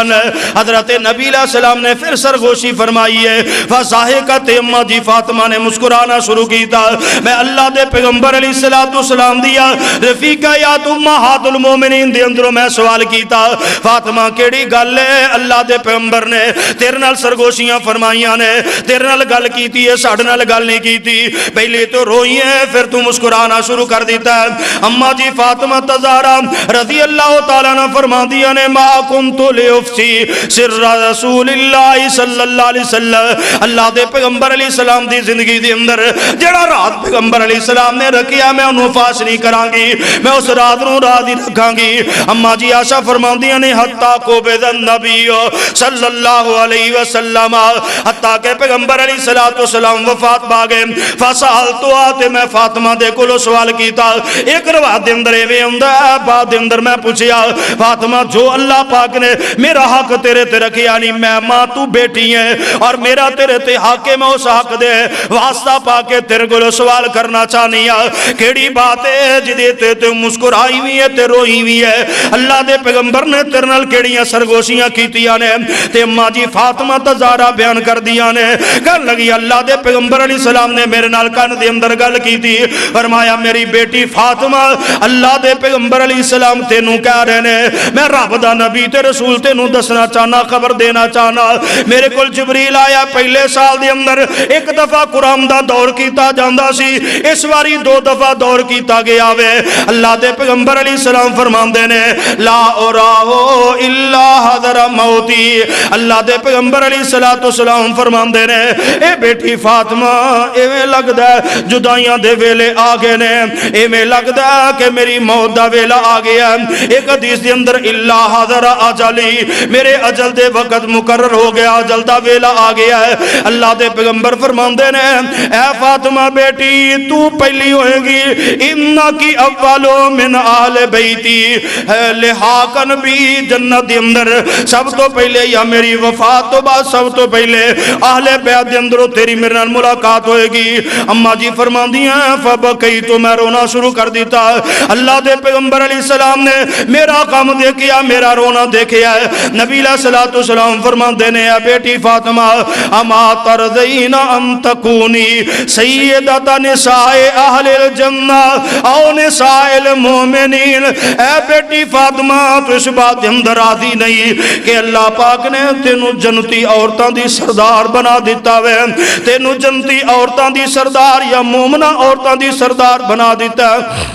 حضرت نبی علیہ السلام نے پھر سرگوشی فرمائی ہے فضاحکت اماں جی فاطمہ نے مسکرانا شروع کیتا میں اللہ دے پیغمبر علیہ السلام دیا رفیقہ یاد امہات المومنین دے اندروں میں سوال کیتا فاطمہ کیڑی گل ہے اللہ دے پیغمبر نے تیرے نال سرگوشیاں فرمائیاں نے تیرے نال گل کیتی ہے ساڈے نال گل نہیں کیتی پہلے تو روئی ہے پھر تو مسکرانا شروع کر دیتا ہے اماں جی فاطمہ الزہرا رضی اللہ تعالیٰ عنہ فرماندیاں نے ما کنت لیفشی سر رسول اللہ صلی اللہ علیہ وسلم اللہ دے پیغمبر علیہ السلام دی زندگی دے اندر جڑا رات پیغمبر علیہ السلام نے رکھیا میں انہوں فاش نہیں کران گی میں اس رات نو راضی رکھاں گی اماں جی عائشہ فرماندیاں نے حتیٰ قبض النبی صلی اللہ علیہ وسلم حتیٰ کہ پیغمبر علیہ السلام وفات باگے فسالتو آتے میں فاطمہ دے کلو سوال کیتا ایک روایت دے اندر ایویں ہوندا ہے بعد دے اندر میں پوچھیا فاطمہ جو اللہ پاک نے میرا حق تیرے تے رکھیا نہیں میں ماں تو بیٹی ہے اور میرا تیرے تے حق ہے میں اس حق دے واسطہ پا کے تیرے کلو سوال کرنا چاہنی ہے کیڑی بات ہے جدے تے مسکرائی ہوئی ہے تے روئی ہوئی ہے اللہ دے پیغمبر نے تیرے نال کیڑیاں سرگوشیاں کیتیاں نے تے ماں جی فاطمہ الزہرا بیان کر دیاں نے کہن لگی اللہ دے پیغمبر علیہ السلام نے میرے نال کن دے اندر گل کیتی فرمایا میری بیٹی فاطمہ اللہ دے پیغمبر علیہ السلام تینوں کہہ رہے نے میں رب دا نبی تے رسول تینوں دسنا چاہنا خبر دینا چاہنا میرے کول جبریل آیا پہلے سال دے اندر ایک دفعہ قرآن دا دور کیتا جاندا سی اس واری 2 دفعہ دور کیتا گیا وے اللہ دے پیغمبر علیہ السلام فرماندے نے لا اراہو الا حضر موتی اللہ دے پیغمبر علیہ السلام فرماندے نے اے بیٹی فاطمہ ایویں لگدا ہے جدائیاں دے ویلے آگے نے ایویں لگدا ہے کہ میری موت دا ویلا آ گیا ایک حدیث دے اندر الا حضر اجلی میرے اجل دے وقت مقرر ہو گیا اجل دا ویلا آ گیا ہے اللہ دے پیغمبر فرماندے نے اے فاطمہ بیٹی تو پہلی ہوئے گی انکی اولو من آل بیتی لحاقن بھی جنت دے اندر سب تو پہلے یا میری وفات تو بعد سب تو پہلے اہل بیت دے اندروں تیری میرے نال ملاقات ہوئے گی۔ اما جی فرماندیاں فبکی تو میں رونا شروع کر دیتا۔ اللہ دے پیغمبر علیہ السلام نے میرا کام دیکھیا، میرا رونا دیکھیا ہے۔ نبی علیہ السلام فرماندے نے اے بیٹی فاطمہ اما ترضین ان تکونی سیدۃ نساء اہل الجنہ او نساء المؤمنین، اے بیٹی فاطمہ تو اس بات دے اندر راضی نہیں کہ اللہ پاک نے تینوں جنتی عورتاں دی سردار بنا دیتا وے، تینوں جنتی عورتاں دی سردار یا مومنہ عورتاں دی سردار بنا دیتا ہے۔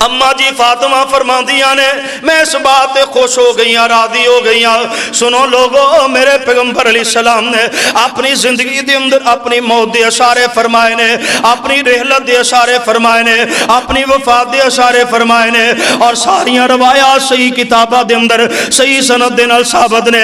اما جی فاطمہ فرماندیاں نے میں اس بات تے خوش ہو گئی ہاں، راضی ہو گئی ہاں۔ سنو لوگو، میرے پیغمبر علیہ السلام نے اپنی زندگی دے اندر اپنی موت دے اشارے فرمائے نے، اپنی رحلت دے اشارے فرمائے نے، اپنی وفات دے اشارے فرمائے نے، اور ساریاں روایات صحیح کتاباں دے اندر صحیح سند دے نال ثابت نے۔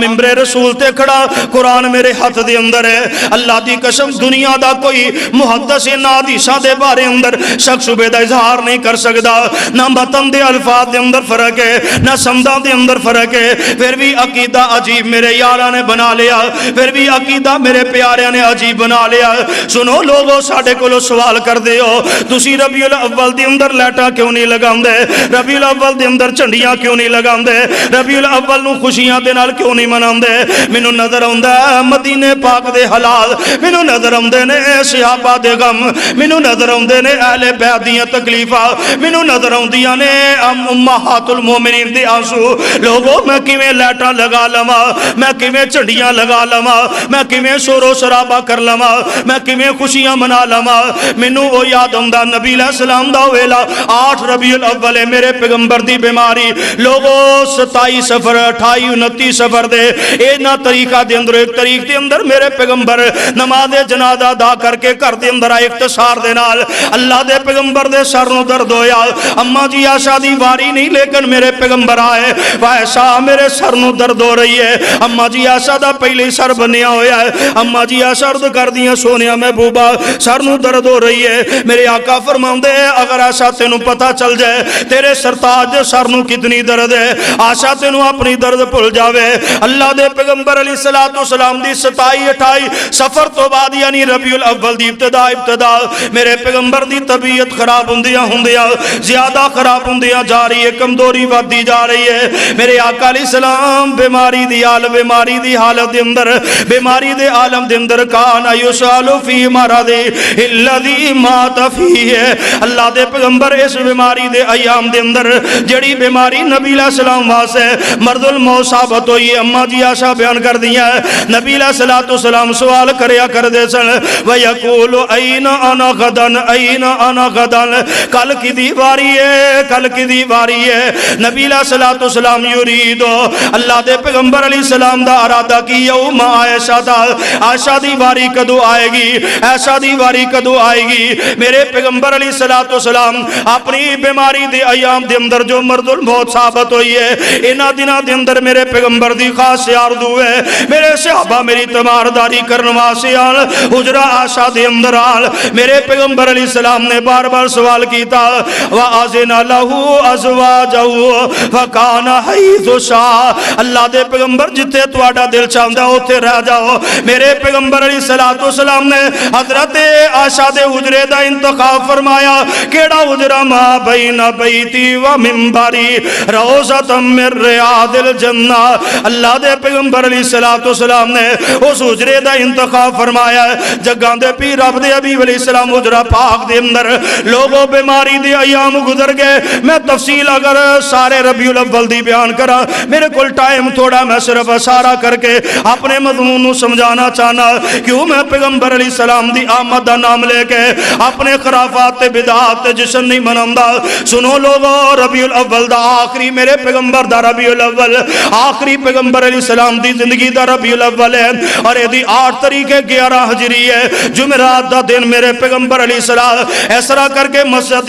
ممبر رسول تے کھڑا قرآن میرے ہاتھ دے اندر ہے۔ اللہ دی قسم دنیا دا کوئی محدث نہ حدیثاں دے بارے اندر شک شبے دا اظہار نہیں کر سکتا، نہ متن دے الفاظ دے اندر فرق ہے، نہ سمداں دے اندر فرق ہے، پھر بھی عقیدہ عجیب میرے یاراں نے بنا لیا، پھر بھی عقیدہ میرے پیاریاں نے عجیب بنا لیا۔ سنو لوگو، ساڈے کولو سوال کر دیو تسی ربیع الاول دے اندر لائٹاں کیوں نہیں لگاندے؟ ربیع الاول دے اندر جھنڈیاں کیوں نہیں لگاندے؟ ربیع الاول نو خوشیاں دے نال کیوں نہیں مناندے؟ مینوں نظر آوندا ہے مدینے پاک دے حالات، مینوں نظر آوندے نے صحابہ دے غم، مینوں نظر آوندے نے اہل بیت دیاں تکلیفاں، مینوں نظر آندیاں نے امہات المومنین دے آنسو۔ لوگوں میں کیویں لائٹاں لگا لواں، میں کیویں جھنڈیاں لگا لواں، میں کیویں شور و شرابہ کر لواں، میں کیویں خوشیاں منا لواں؟ مینوں او یاد آندا نبی علیہ السلام دا ویلا 8 ربیع الاول ہے، میرے پیغمبر دی بیماری۔ لوگوں 27 سفر 28 29 سفر دے اینا طریقہ دے اندر ایک طریق دے اندر میرے پیغمبر نماز جنازہ ادا کر کے گھر دے اندر آئے اختصار دے نال اللہ دے پیغمبر دے سر نو درد ہویا۔ اما جی عائشہ دی واری نہیں لیکن میرے پیغمبر آئے، عائشہ میرے سر نو درد ہو رہی ہے۔ اما جی عائشہ دا پہلے ہی سر بنیا ہویا ہے۔ اما جی عائشہ عرض کر دیاں سونیا محبوبہ سر نو درد ہو رہی ہے۔ میرے آقا فرماندے اگر عائشہ تینوں پتہ چل جائے تیرے سرتاج دے سر نو کتنی درد ہے، عائشہ تینوں اپنی درد بھول جاوے۔ اللہ دے پیغمبر علیہ السلام دی 27 28 سفر تو بعد یعنی ربیع الاول دی ابتدا میرے پیغمبر دی طبیعت خراب ہوندیاں زیادہ خراب ہوندیاں جا رہی ہے، کمزوری ودی جا رہی ہے۔ میرے آقا علیہ السلام بیماری دی حالت دے اندر بیماری دے عالم دے اندر کان یسال فی مرض الذی مات فیہ۔ اللہ دے پیغمبر اس بیماری دے ایام دے اندر جڑی بیماری نبی علیہ السلام واسے مرض الموت ثابت ہوئی ہے، اما جی عائشہ بیان کر دیا ہے نبی علیہ السلام سوال کریا کر دے سن ویقول این انا غدن این انا غدن، کل کی دیواری ہے کل کی دیواری ہے۔ نبی علیہ السلام یریدو اللہ دے پیغمبر علیہ السلام دا ارادہ کی یوم عائشہ دا عائشہ دیواری کدو آئے گی، عائشہ دیواری کدو آئے گی؟ میرے پیغمبر علیہ السلام اپنی بیماری دے ایام دے اندر جو مرض الموت ثابت ہوئی ہے انہاں دناں دے اندر میرے پیغمبر دی خاص آرزو ہے میرے صحابہ میری تمارداری کرن واسطے آل حجرہ عائشہ دے اندر آل۔ میرے پیغمبر علیہ السلام نے بار بار سوال کیتا وَأَذِنَ لَهُ أَزْوَاجَهُ فَكَانَ حَيْثُ شَاءَ، اللہ دے پیغمبر جتے تواڈا دل چاہندا اوتھے رہ جاؤ۔ میرے پیغمبر علیہ السلام نے حضرت عائشہ دے حجرے دا انتخاب فرمایا، کیڑا حجرہ؟ ما بین بیتی و منبری روضۃ من ریاض الجنہ۔ اللہ دے پیغمبر علیہ السلام نے اس حجرے دا انتخاب فرمایا جگاں دے پیر رب دے حبیب علیہ السلام حجرہ پاک دے اندر لوگوں بیماری دے ایام گزر گئے۔ میں تفصیل اگر سارے ربیع الاول دی بیان کرا میرے کل ٹائم تھوڑا، میں صرف اشارہ کر کے اپنے مضمون نو سمجھانا چاہنا کیوں میں پیغمبر علیہ السلام دی آمد دا نام لے کے اپنے خرافات تے بدعات تے جشن نہیں مناوندا۔ سنو لوگو، ربیع الاول دا آخری میرے پیغمبر دا ربیع الاول آخری پیغمبر علیہ السلام دی زندگی دا ربیع الاول ہے اور یہ دی 8 تاریخ 11 ہجری ہے، جمعرات دا دن میرے پیغمبر علیہ السلام اس طرح کر کے مسجد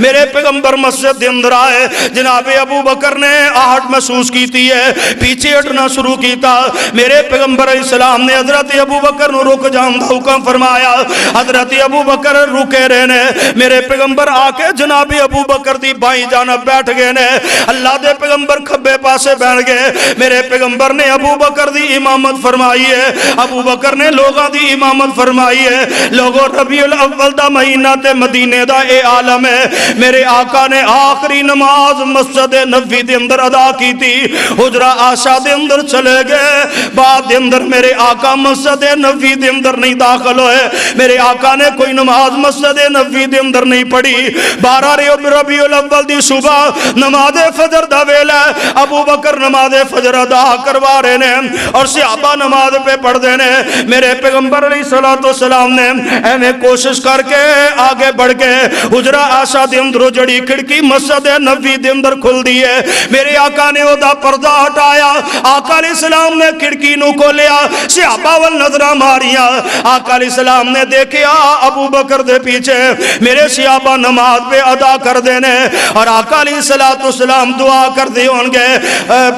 میرے پیغمبر مسجد دے اندر آئے، جناب ابو بکر نے آہٹ محسوس کیتی ہے، پیچھے ہٹنا شروع کیتا، میرے پیغمبر علیہ السلام نے حضرت ابو بکر نو رک جان دا حکم فرمایا، حضرت ابو بکر رکے رہنے، میرے پیغمبر آ کے جناب ابو بکر دی بائیں جانب بیٹھ گئے نے، اللہ دے پیغمبر کھبے پاسے بیٹھ گئے، میرے پیغمبر نے ابو بکر دی امامت فرمائی ہے، ابو بکر نے لوگاں دی امامت فرمائی ہے، لوگوں ربیع الاول دا مہینہ تے مدینے دا اے عالم ہے، میرے آقا نے آخری نماز مسجد نبوی دے اندر ادا کی تھی، حجرہ عائشہ دے اندر چلے گئے، بعد دے اندر میرے آقا مسجد نبوی دے اندر نہیں داخل ہوئے، میرے آقا نے کوئی نماز مسجد نبوی دے اندر نہیں پڑھی، 12 ربیع الاول دی صبح نماز فجر دا ویلا، ابو بکر نماز فجر ادا کروا رہے ہیں اور صحابہ نماز پہ پڑھ دینے، میرے پیغمبر علیہ السلام نے ایویں کوشش کر کے آگے بڑھ کے حجرہ عائشہ دے اندر جڑی کھڑکی مسجد نبوی دے اندر کھل دی ہے، میرے آقا نے اودا پردہ ہٹایا، آقا علیہ السلام نے کھڑکی نو کھولیا، صحابہ وال نظراں ماریاں، آقا علیہ السلام نے دیکھیا ابو بکر دے پیچھے میرے صحابہ نماز پہ ادا کر دینے، اور آقا علیہ السلام دعا کر دے ہوں گے،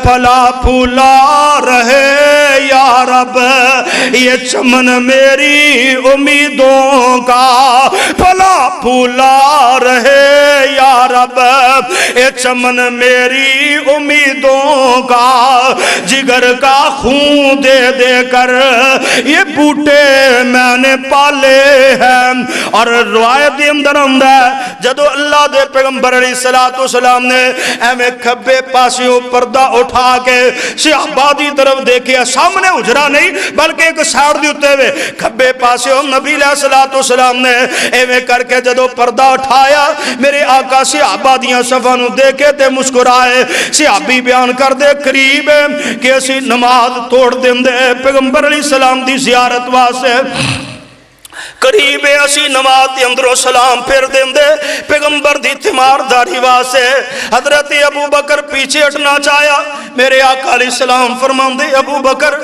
پھلا پھولا رہے یا رب یہ چمن میری امیدوں کا، پھلا پھولا رہے یا رب یہ چمن میری امیدوں کا، جگر کا خون دے دے کر یہ بوٹے میں نے پالے ہیں، اور روایت دے اندر ہے جدو اللہ دے پیغمبر علیہ السلام نے ایویں کھبے پاسیوں پردہ اٹھا کے صحابہ دی طرف دیکھیا، سامنے حجرہ نہیں بلکہ ایک سائڈ دی اتے ہوئے کھبے پاسیوں نبی علیہ السلام نے ایویں کر کے جدو پردہ اٹھایا، میرے آقا صحابہ دیاں صفاں نو دیکھے تے مسکرائے، صحابی بیان کر دے قریب کہ اسی نماز توڑ دیندے پیغمبر علیہ السلام دی زیارت واسطے، قریب اسی نماز دے اندروں سلام پھر دیندے پیغمبر دی تیمار داری واسے، حضرت ابو بکر پیچھے ہٹنا چاہیا، میرے آقا علیہ السلام فرماندے ابو بکر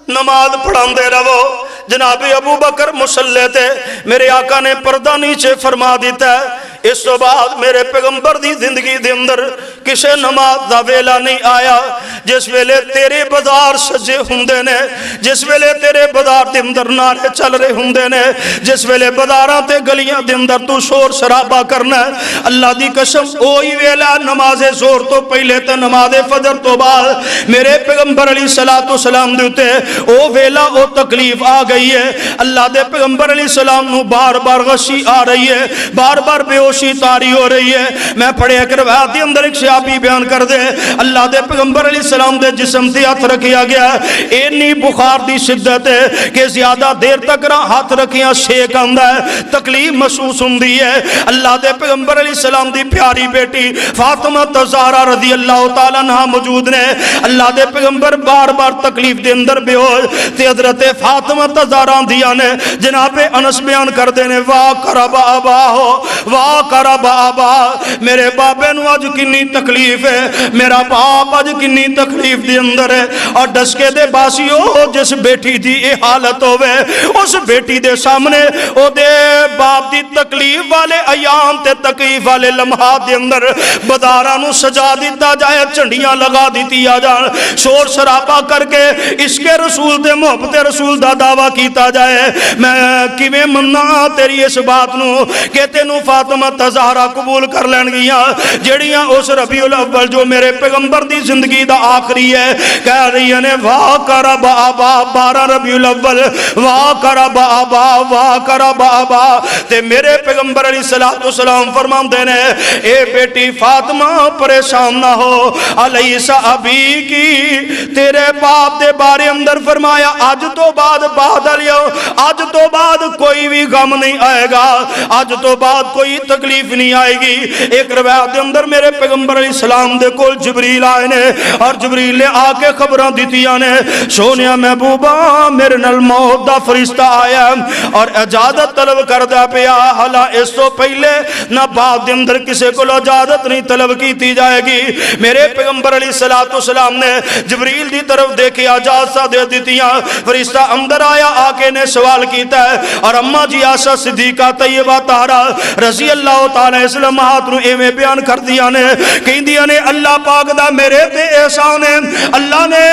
نماز پڑھاندے رہو، جناب ابو بکر مصلی تے، میرے آقا نے پردہ نیچے فرما دیتا ہے، اس تو بعد میرے پیغمبر دی زندگی دے اندر کسے نماز دا ویلا نہیں آیا، جس ویلے تیرے بازار سجے ہوندے نے، جس ویلے تیرے بازار دے اندر نعرے چل رہے ہوندے نے، جس ویلے بازاراں تے گلیاں دے اندر تو شور شرابہ کرنا ہے، اللہ دی قسم اوہی ویلا نماز ظہر تو پہلے تے نماز فجر تو بعد میرے پیغمبر علیہ السلام دے تے او ویلا او تکلیف آ گئی ہے، اللہ دے پیغمبر علیہ السلام نو بار بار غشی آ رہی ہے، بار بار بے ہوشی تاری ہو رہی ہے، میں پڑھے ایک روایت دے اندر ایک صحابی بیان کر دے، اللہ دے پیغمبر علیہ السلام دے جسم تے ہاتھ رکھیا گیا، اینی بخار دی شدت ہے کہ زیادہ دیر تک نہ ہاتھ رکھیاں شیک آندا ہے، تکلیف محسوس ہوندی ہے، اللہ دے پیغمبر علیہ السلام دی پیاری بیٹی فاطمہ الزہرا رضی اللہ تعالیٰ عنہ موجود نے، اللہ دے پیغمبر بار بار تکلیف دے اندر بے ہوش تے حضرت فاطمہ الزہرا دیا نے جناب انس بیان کر دینے، واہ کرب آبا ہو واہ کرب آبا، میرے بابے نو آج کنی تکلیف ہے، میرا باپ آج کنی تکلیف دے اندر ہے، اور ڈسکے دے باسیو جس بیٹی دی اے حالت ہوئے اس بیٹی دے سامنے او دے باپ دی تکلیف والے ایام تے تکلیف والے لمحات دے اندر بدارہ نو سجا دیتا جائے، چنڈیاں لگا دیتی آ جان، شور شرابہ کر کے عشق رسول دے محبت رسول دا دعویٰ کیتا جائے، میں کیویں مننا تیری اس بات نو کہ تینوں فاطمہ الزہرا قبول کر لین گیاں جڑیاں اس ربیع الاول جو میرے پیغمبر دی زندگی دا آخری ہے، کہہ رہی نے واہ کرب آبا 12 ربیع الاول، واہ کرب آبا واہ کرب آبا، تے میرے پیغمبر علیہ السلام فرماندے نے اے بیٹی فاطمہ پریشان نہ ہو، علیہ ابی کی تیرے باپ دے بارے اندر فرمایا آج تو بعد آج تو بعد کوئی بھی غم نہیں آئے گا، آج تو بعد کوئی تکلیف نہیں آئے گی۔ ایک روایت دے اندر میرے پیغمبر علیہ السلام دے کول جبریل آئے نے اور جبریل نے آ کے خبراں دتیاں نے، سونیا محبوبہ میرے نال موت دا فرشتہ آیا اور اجازت طلب کردا پیا، حالا اس تو پہلے نہ بعد دے اندر کسے کول اجازت نہیں طلب کیتی جائے گی۔ میرے پیغمبر علیہ السلام نے جبریل دی طرف دیکھے اجازت دے دتیاں، فرشتہ اندر آیا، آ کے نے سوال کیتا ہے اور اماں جی عائشہ صدیقہ طیبہ طاہرہ رضی اللہ اللہ تعالی اس لمحات نو ایویں بیان کر دیا نے کہندیاں نے اللہ پاک دا میرے تے احسان ہے اللہ نے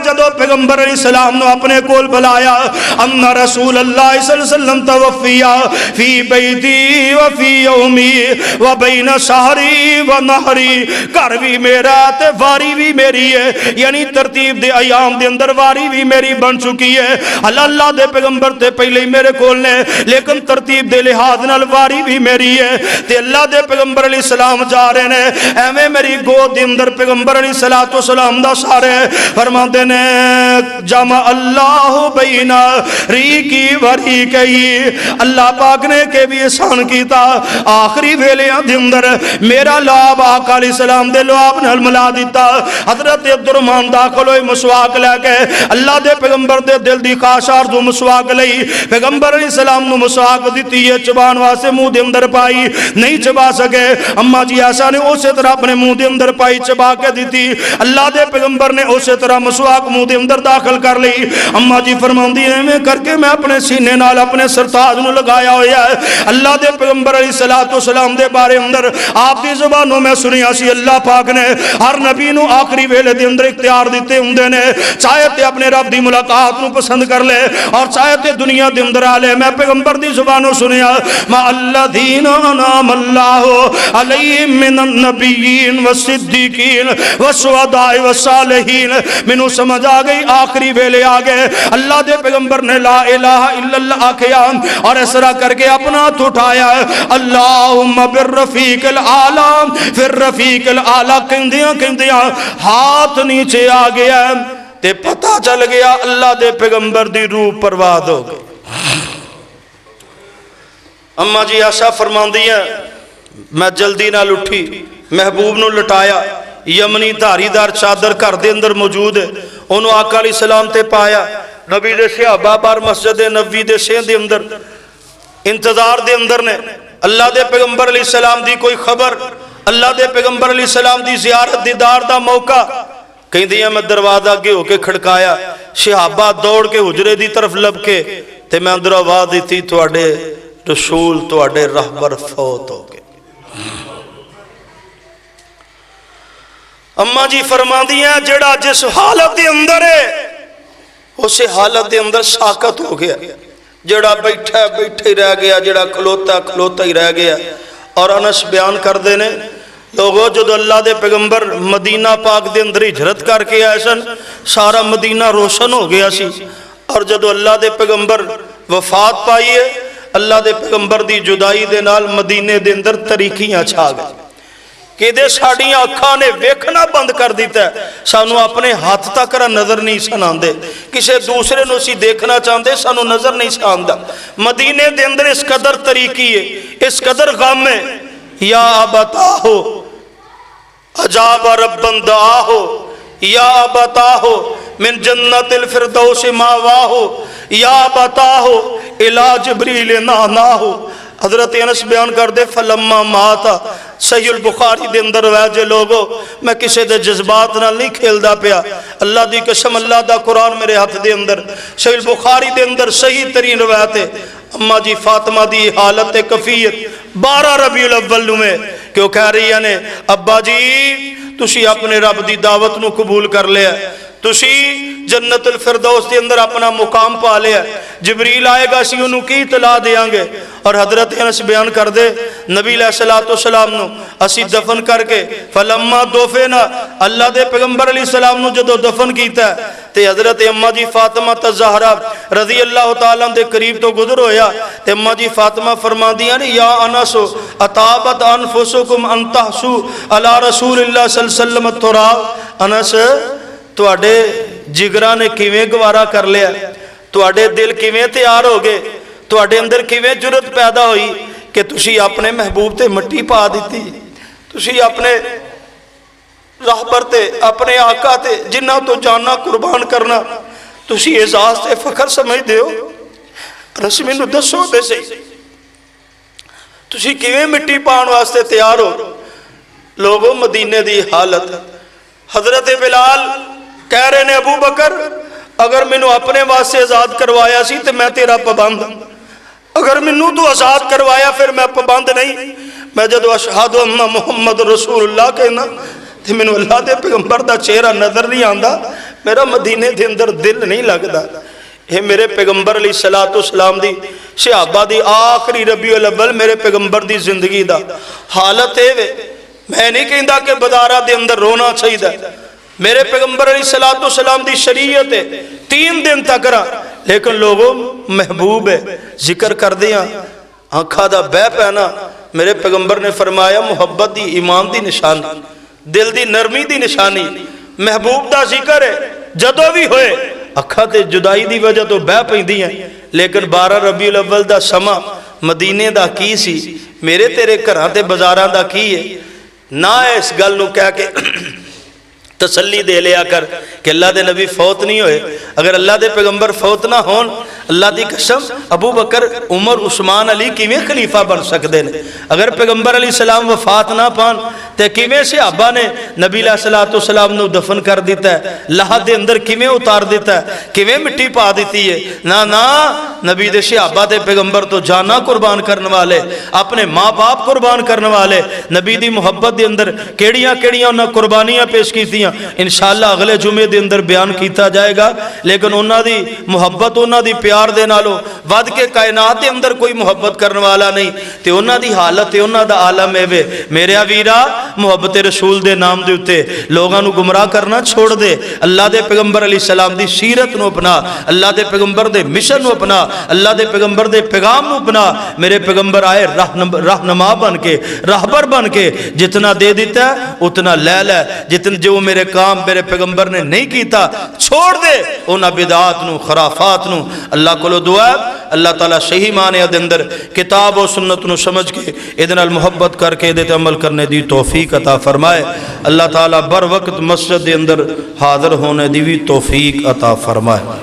جدو پیغمبر علیہ السلام نو اپنے کول بلایا ان رسول اللہ صلی اللہ علیہ وسلم توفیا فی بیتی و فی یومی و بین سحری و نہری گھر بھی میرا تے واری بھی میری ہے یعنی ترتیب دے ایام دے اندر واری بھی میری بن چکی ہے اللہ دے پیغمبر تے پہلے ہی میرے کول نے لیکن ترتیب دے لحاظ نال واری بھی میری ہے تے اللہ دے پیغمبر علیہ السلام جا رہے نے ایویں میری گود دے اندر پیغمبر علیہ السلام دا سارے فرماندے نے جمع اللہ بینا ریکی وری کئی اللہ پاک نے کہ بھی احسان کیتا آخری ویلیاں دے اندر میرا لعاب آقا علیہ السلام دے لعاب نال ملا دیتا حضرت عبدالرحمن داخل ہوئے مسواک لے کے اللہ دے پیغمبر دے دل دی خواہش آرزو مسواک لئی پیغمبر علیہ السلام نو مسواک دیتی ہے چبان واسے منہ دے اندر پائی نہیں چبا سکے اما جی ایسا نے اسی طرح اپنے منہ دے اندر پائی چبا کے دیتی اللہ دے پیغمبر نے اسی طرح مسواک منہ دے اندر داخل کر لی اما جی فرماندی ہے میں کر کے میں اپنے سینے نال اپنے سرتاج نو لگایا ہویا ہے اللہ دے پیغمبر علیہ السلام دے بارے اندر آپ دی زبانوں میں سنیا سی اللہ پاک نے ہر نبی نو آخری ویلے دے اندر اختیار دیتے ہوندے نے چاہے تے اپنے رب دی ملاقات نو پسند کر لے اور چاہے تے دنیا دے اندر آ لے میں پیغمبر دی زبانوں سنیا ما الذین انعم اللہ علیہم من النبیین والصدیقین والشہداء والصالحین منو سمجھ آ گئی آخری ویلے آ گئے اللہ دے پیغمبر نے لا الہ الا اللہ آکھیا اور اس طرح کر کے اپنا ہاتھ اٹھایا اللہم بالرفیق الاعلی پھر رفیق الاعلی کہندیاں ہاتھ نیچے آ گیا تے پتہ چل گیا اللہ دے پیغمبر دی روح پرواز ہو گئی اما جی ایسا فرماندی ہے میں جلدی نہ اٹھی محبوب نو لٹایا یمنی دھاری دار چادر گھر دے اندر موجود ہے انہوں آقا علیہ السلام تے پایا نبی دے صحابہ بار مسجد نبوی دے سین دے اندر انتظار دے اندر نے اللہ دے پیغمبر علیہ السلام دی کوئی خبر اللہ دے پیغمبر علیہ السلام دی زیارت دیدار دا موقع کہیں دیا میں دروازہ اگے ہو کے کھڑکایا صحابہ دوڑ کے حجرے دی طرف لب کے تے میں اندر آواز دیتی تواڈے رسول تواڈے رہبر فوت ہو گئے اما جی فرما دیا جڑا جس حالت دے اندر ہے اسے حالت دے اندر ساکت ہو گیا جڑا بیٹھا ہی رہ گیا جڑا کھلوتا ہی رہ گیا اور انس بیان کر دینے لوگوں جدو اللہ دے پیغمبر مدینہ پاک دے اندر ہجرت کر کے آئے سن سارا مدینہ روشن ہو گیا سی اور جدو اللہ دے پیغمبر وفات پائیے اللہ دے پیغمبر دی جدائی دے نال مدینے دے اندر تاریکیاں چھا گئے کہ دے ساڑیاں اکھاں نے ویکھنا بند کر دیتا ہے سانو اپنے ہاتھ تک نظر نہیں سناندے کسے دوسرے نو سی دیکھنا چاہندے سانو نظر نہیں ساندا مدینے دے اندر اس قدر طریقی ہے اس قدر غم ہے یا ابتاہو عجاب ربن دعاہو یا ابتاہو من جنت الفردوس ماواہو یا ابتاہو الہ جبریل ناناہو حضرت انس بیان کر دے فلما ماتا صحیح البخاری دے اندر ویجے لوگو میں کسے دے جذبات نہ نہیں کھیل دا پیا اللہ دی قسم اللہ دا قرآن میرے ہاتھ دے اندر صحیح البخاری دے اندر صحیح ترین روایت ہے اما جی فاطمہ دی حالت کفیت 12 ربیع الاول میں کیوں کہہ رہی ہے ابا جی تسی اپنے رب دی دعوت نو قبول کر لیا تسی جنت الفردوس دے اندر اپنا مقام پا لیا جبریل آئے گا سی انہوں کی اطلاع دیاں گے اور حضرت انس بیان کر دے نبی علیہ السلام نو اسی دفن کر کے فلما دوفینا اللہ دے پیغمبر علیہ السلام نو جدو دفن کیتا ہے تے حضرت امہ جی فاطمہ تزہرہ رضی اللہ تعالیٰ دے قریب تو گزر ہویا تے امہ جی فاطمہ فرما دیا نے یا انسو اتابت انفسکم انتحسو علی رسول اللہ صلی اللہ علیہ وسلم التراب انس تواڈے جگرہ نے کیویں گوارا کر لیا تواڈے دل کیویں تیار ہو گئے تواڈے اندر کیویں جرت پیدا ہوئی کہ تسی اپنے محبوب تے مٹی پا دیتی تسی اپنے راہبر تے اپنے آقا تے جنہ تو جاننا قربان کرنا تسی اعزاز تے فخر سمجھ دیو رسمی نو دسو دے سے تسی کیویں مٹی پان واسطے تیار ہو لوگوں مدینے دی حالت حضرت بلال کہہ رہے نے ابو بکر اگر میں نے اپنے واسطے آزاد کروایا سی تو میں تیرا پابند اگر میں نے تو آزاد کروایا پھر میں پابند نہیں میں جدو اشہد ان محمد رسول اللہ کہنا تے مینوں اللہ دے پیغمبر دا چہرہ نظر نہیں آندا، میرا مدینے دے اندر دل نہیں لگدا۔ یہ میرے پیغمبر علیہ السلام دی صحابہ دی آخری ربیع الاول میرے پیغمبر دی زندگی دا حالت ہے۔ میں نہیں کہندا کہ بازارہ دے اندر رونا چاہیے، میرے پیغمبر علیہ السلام دی شریعت ہے 3 دن تک رہا، لیکن لوگوں محبوب ہے ذکر کر دیا آنکھا دا بے پہنا۔ میرے پیغمبر نے فرمایا محبت دی ایمان دی نشانی، دل دی نرمی دی نشانی، محبوب دا ذکر ہے جدو بھی ہوئے اکھا تے جدائی دی وجہ تو بہ پیندی ہیں، لیکن 12 ربیع الاول دا سما مدینے دا کی سی، میرے تیرے گھراں تے بازاراں دا کی ہے۔ نہ اس گل نو کہہ کے تسلی دے لیا کر کہ اللہ دے نبی فوت نہیں ہوئے، اگر اللہ دے پیغمبر فوت نہ ہون اللہ دی قسم ابو بکر عمر عثمان علی کیویں خلیفہ بن سکدے نے؟ اگر پیغمبر علیہ السلام وفات نہ پان تے کیویں صحابہ نے نبی علیہ السلام نو دفن کر دیتا ہے، لحد دے اندر کیویں اتار دیتا ہے، کیویں مٹی پا دیتی ہے؟ نہ نبی دے صحابہ دے پیغمبر تو جانا قربان کرنے والے، اپنے ماں باپ قربان کرنے والے، نبی دی محبت دے اندر کیڑیاں انہاں قربانیاں پیش کیتیاں، انشاءاللہ اگلے جمعے دے اندر بیان کیتا جائے گا۔ لیکن انہاں دی محبت انہاں دی پیار دے نالو ود کے کائنات دے اندر کوئی محبت کرنے والا نہیں، تے انہاں دی حالت تے انہاں دا عالم ہے وے میرے ویرا محبت رسول دے نام دے اتے لوگاں نو گمراہ کرنا چھوڑ دے، اللہ دے پیغمبر علیہ السلام دی سیرت نو اپنا، اللہ دے پیغمبر دے مشن نو اپنا، اللہ دے پیغمبر دے پیغام نو اپنا۔ میرے پیغمبر آئے رہنما بن کے، راہبر بن کے، جتنا دے دیتا ہے اتنا لے لے، جتنا جو میرے کام میرے پیغمبر نے نہیں کیتا چھوڑ دے انہاں بدعات نو خرافات نو۔ اللہ کو دعا ہے اللہ تعالیٰ صحیح معنی دے اندر کتاب و سنت نو سمجھ کے ادھر المحبت کر کے ادھر عمل کرنے دی توفیق عطا فرمائے۔ اللہ تعالیٰ بر وقت مسجد دے اندر حاضر ہونے دی بھی توفیق عطا فرمائے۔